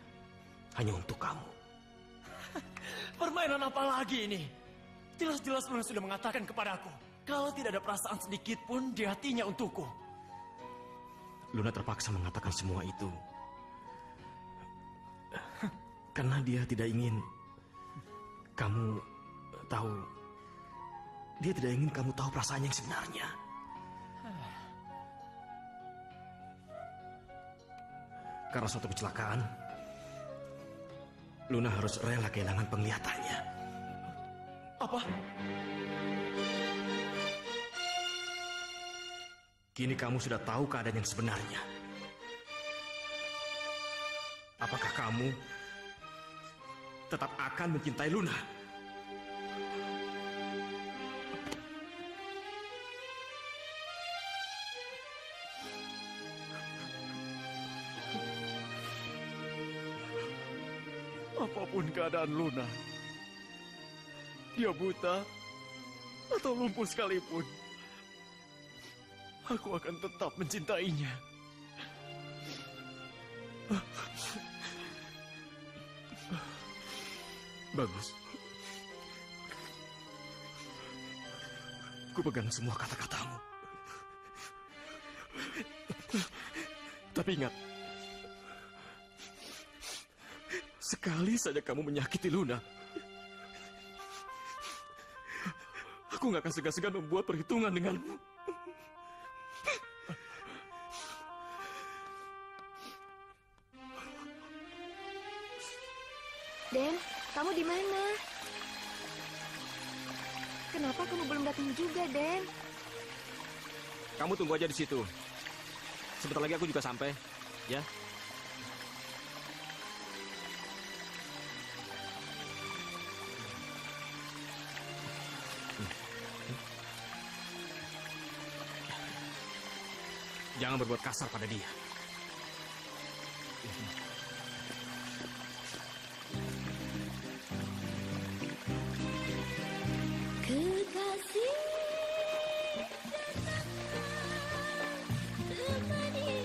hanya untuk kamu. Permainan apa lagi ini? Jelas-jelas Luna sudah mengatakan kepadaku kalau tidak ada perasaan sedikit pun di hatinya untukku. Luna terpaksa mengatakan semua itu karena dia tidak ingin kamu tahu. Dia tidak ingin kamu tahu perasaan yang sebenarnya. Karena suatu kecelakaan, Luna harus rela kehilangan penglihatannya. Apa? Kini kamu sudah tahu keadaan yang sebenarnya. Apakah kamu tetap akan mencintai Luna? Apapun keadaan Luna, dia buta atau lumpuh sekalipun, Aku akan tetap mencintainya. Bagus. Ku pegang semua kata-katamu. Tapi ingat, sekali saja kamu menyakiti Luna, aku nggak akan segan-segan membuat perhitungan denganmu. Den, kamu di mana? Kenapa kamu belum datang juga, Den? Kamu tunggu aja di situ. Sebentar lagi aku juga sampai, ya. Jangan berbuat kasar pada dia. Kekasih temani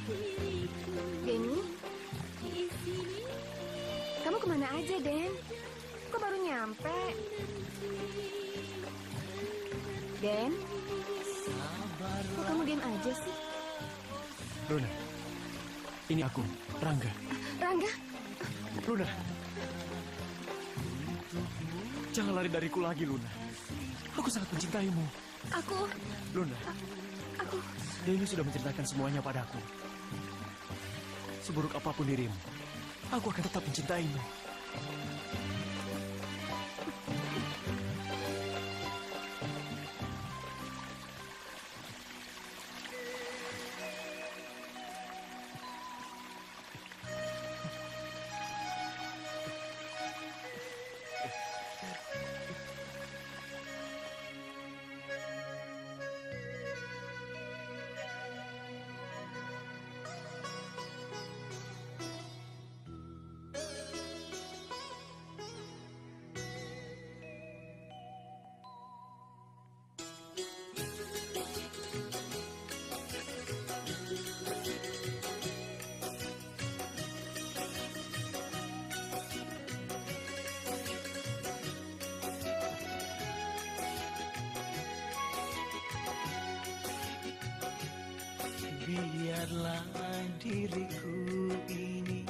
diriku. Denny, Di sini kamu kemana aja, Den? Kok baru nyampe? Den, kok kamu diam aja sih? Luna, ini aku, Rangga. Rangga, Luna, jangan lari dariku lagi, Luna. Aku sangat mencintaimu. Luna, Denny sudah menceritakan semuanya padaku. Seburuk apapun dirimu, aku akan tetap mencintaimu. Biarlah diriku ini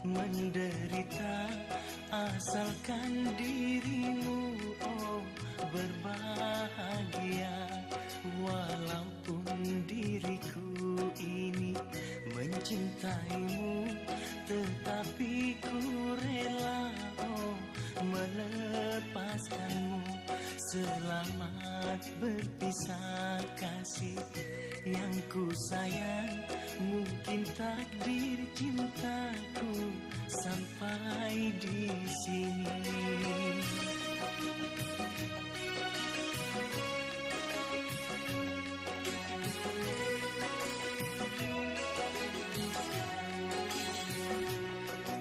menderita, asalkan dirimu berbahagia. Walaupun diriku ini mencintaimu, tetapi ku rela melepaskanmu. Selamat berpisah kasih yang ku sayang, mungkin takdir cintaku sampai di sini.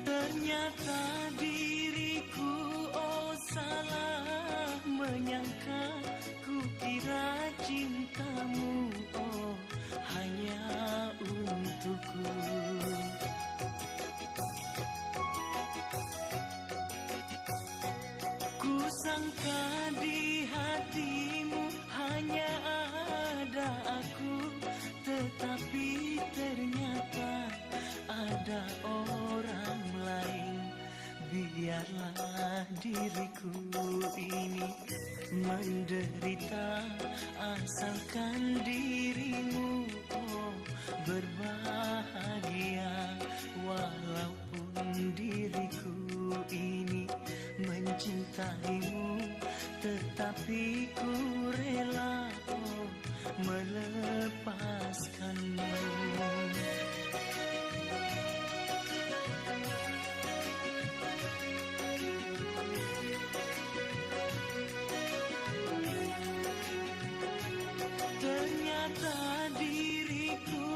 Ternyata diriku salah menyangka, ku kira cintamu hanya untukku. Ku sangka di hatimu hanya ada aku, tetapi ternyata ada orang lain. Biarlah diriku ini menderita, asalkan dirimu berbahagia. Walaupun diriku ini mencintaimu, tetapi ku rela melepaskanmu. Ternyata diriku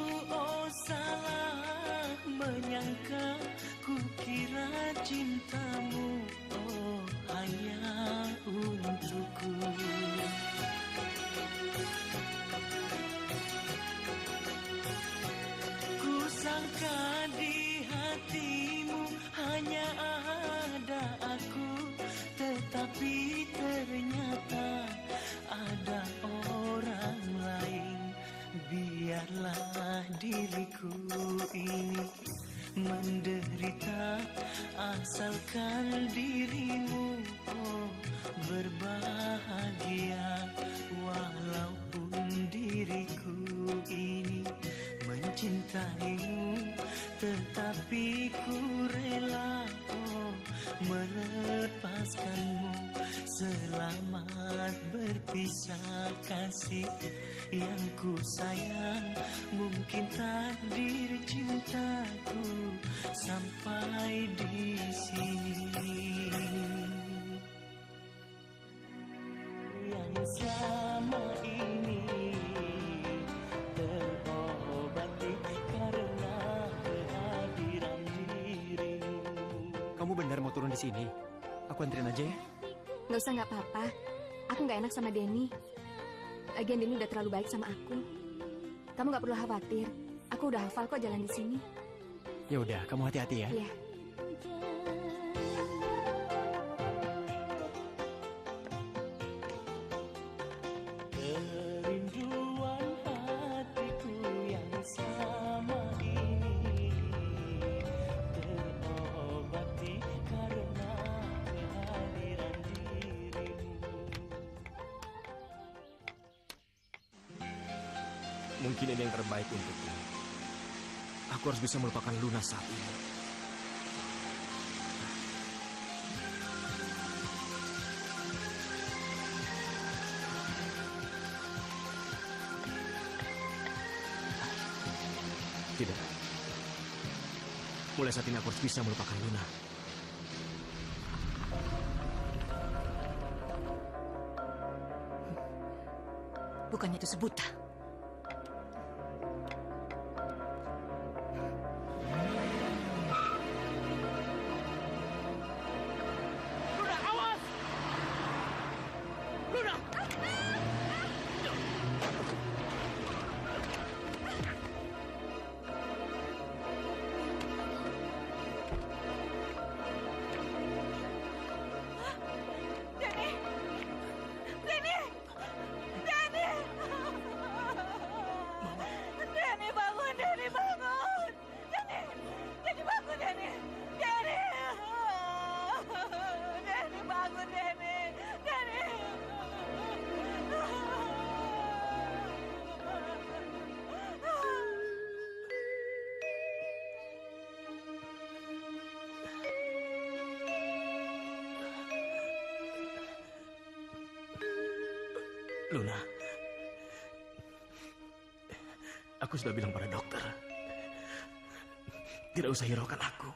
salah menyangka, ku kira cintamu hanya untukku. diriku ini menderita asalkan dirimu berbahagia. Walaupun diriku ini mencintaimu, tetapi ku rela melepaskanmu. Selamat berpisah kasih yang ku sayang. Mungkin takdir cintaku sampai di sini. Yang selama ini terobati karena kehadiran dirimu. Kamu benar mau turun di sini? Aku anterin aja ya. Nggak usah, nggak apa-apa. Aku nggak enak sama Denny. Lagian Denny udah terlalu baik sama aku. Kamu nggak perlu khawatir. Aku udah hafal kok jalan di sini. Ya udah, kamu hati-hati ya. Iya. Kerinduan hatiku yang selama ini terobati karena kehadiran dirimu. Mungkin ini yang terbaik untukku. Aku harus bisa melupakan Luna saat ini. Tidak. Mulai saat ini aku harus bisa melupakan Luna. Bukannya itu sebuta. Luna, awas! Luna! Denny! Denny! Denny! Denny bangun, Denny bangun! Denny! Denny bangun, Denny! Denny! Denny bangun, Denny! Denny! Luna, aku sudah bilang pada dokter, tidak usah hiraukan aku.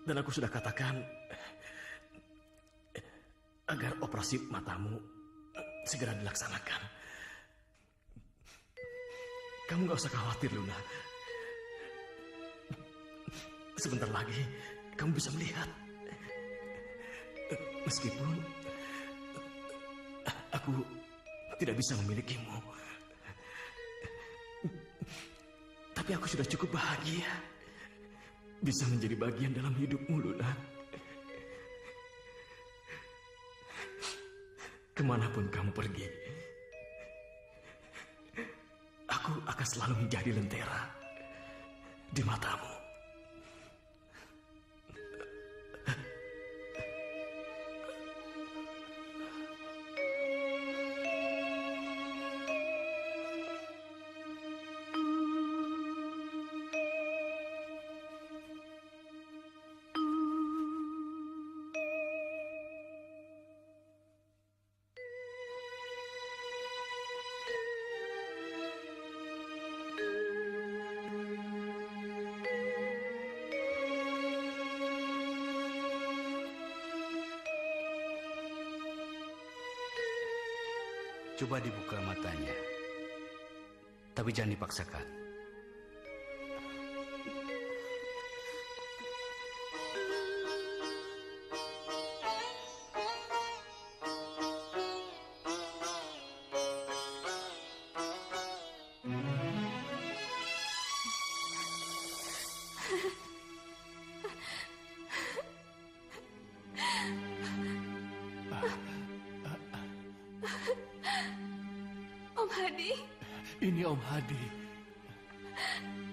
Dan aku sudah katakan agar operasi matamu segera dilaksanakan. Kamu gak usah khawatir, Luna. Sebentar lagi kamu bisa melihat. Meskipun aku tidak bisa memilikimu, tapi aku sudah cukup bahagia bisa menjadi bagian dalam hidupmu, Luna. Kemanapun kamu pergi, aku akan selalu menjadi lentera di matamu. Coba dibuka matanya. Tapi jangan dipaksakan. Om Hadi. Ini Om Hadi.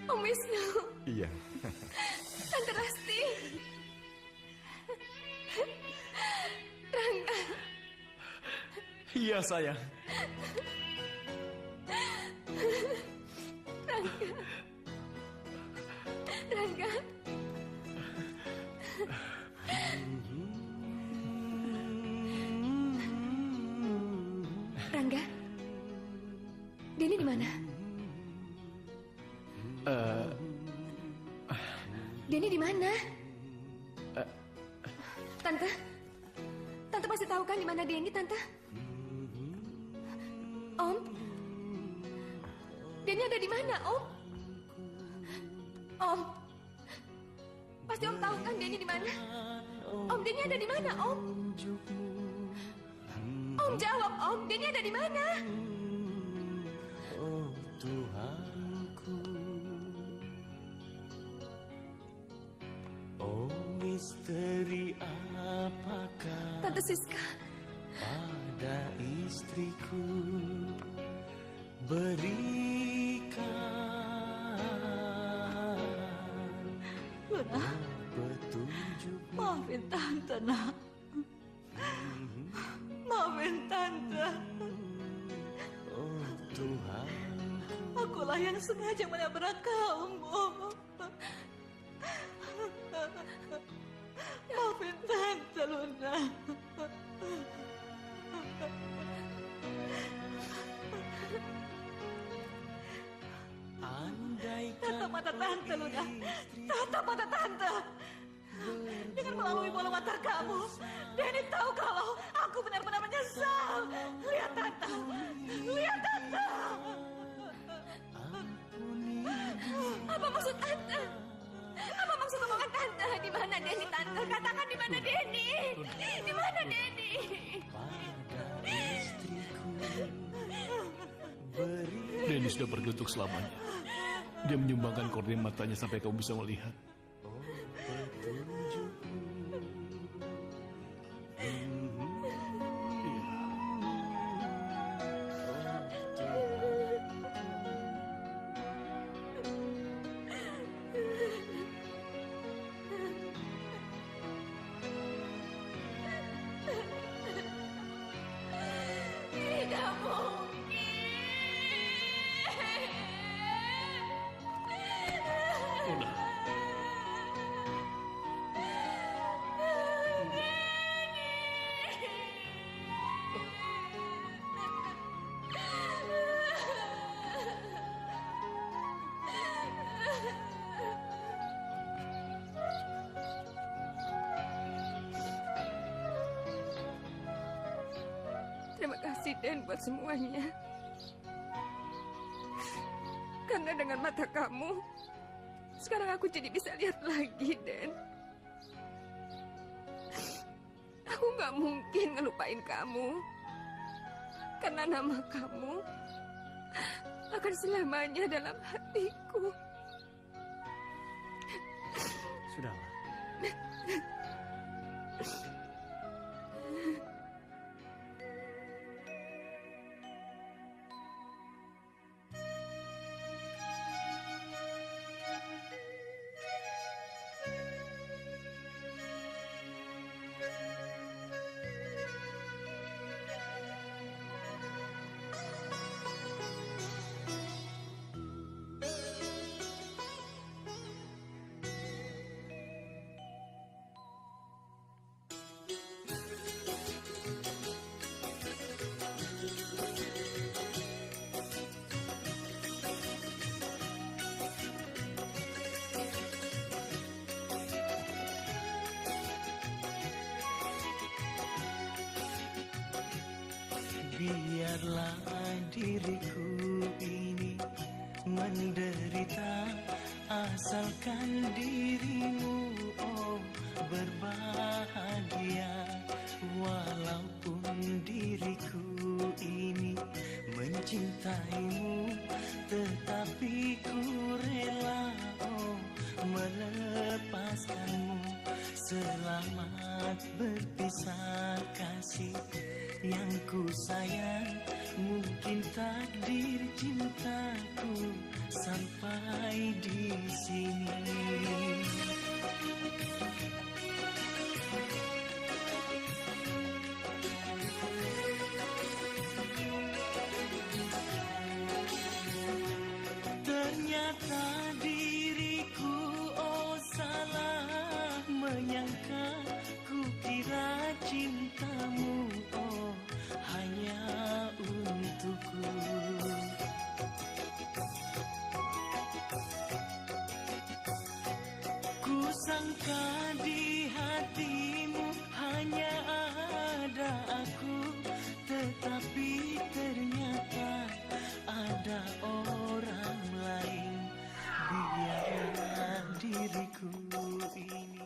Om Wisnu, Iya. Tante Rasti, Rangga. Iya, sayang. Rangga. Rangga. Rangga. Denny di mana? Denny di mana? Tante. Tante pasti tahu kan di mana Denny, Tante? Om. Denny ada di mana, Om? Om. Pasti Om tahu kan Denny di mana? Om, Denny ada di mana, Om? Om jawab, Om. Denny ada di mana? Oh Tuhanku, oh misteri apakah Tante Siska pada istriku berikan Luna, petunjuk. maafin Tante, nak. Maafin Tante. Oh Tuhan, Akulah yang sengaja menabrak kamu. Maafin Tante, Luna. Tatap mata Tante, Luna. Tatap mata Tante. Dengan melalui bola mata kamu, Denny tahu kalau aku benar-benar menyesal. Lihat Tante. Lihat Tante. Apa maksud Tante? Apa maksud omongan Tante? Di mana Denny, Tante? Katakan di mana Denny? Di mana Denny? Denny sudah pergi untuk selamanya. Dia menyumbangkan kornea matanya sampai kamu bisa melihat. Tidak mungkin. Luna. Terima kasih Den buat semuanya. Karena dengan mata kamu, sekarang aku jadi bisa lihat lagi, Den. Aku nggak mungkin ngelupain kamu. Karena nama kamu akan selamanya dalam hatiku. Sudahlah. Biarlah diriku ini menderita, asalkan dirimu oh berbahagia. Walaupun diriku ini mencintaimu, tetapi ku rela oh melepaskanmu. Selamat berpisah kasih, yang ku sayang. Mungkin takdir cintaku sampai di sini. Ternyata diriku oh salah menyangka, ku kira cintamu oh hanya untukku. Ku sangka di hatimu hanya ada aku, tetapi ternyata ada orang lain. Biarlah diriku ini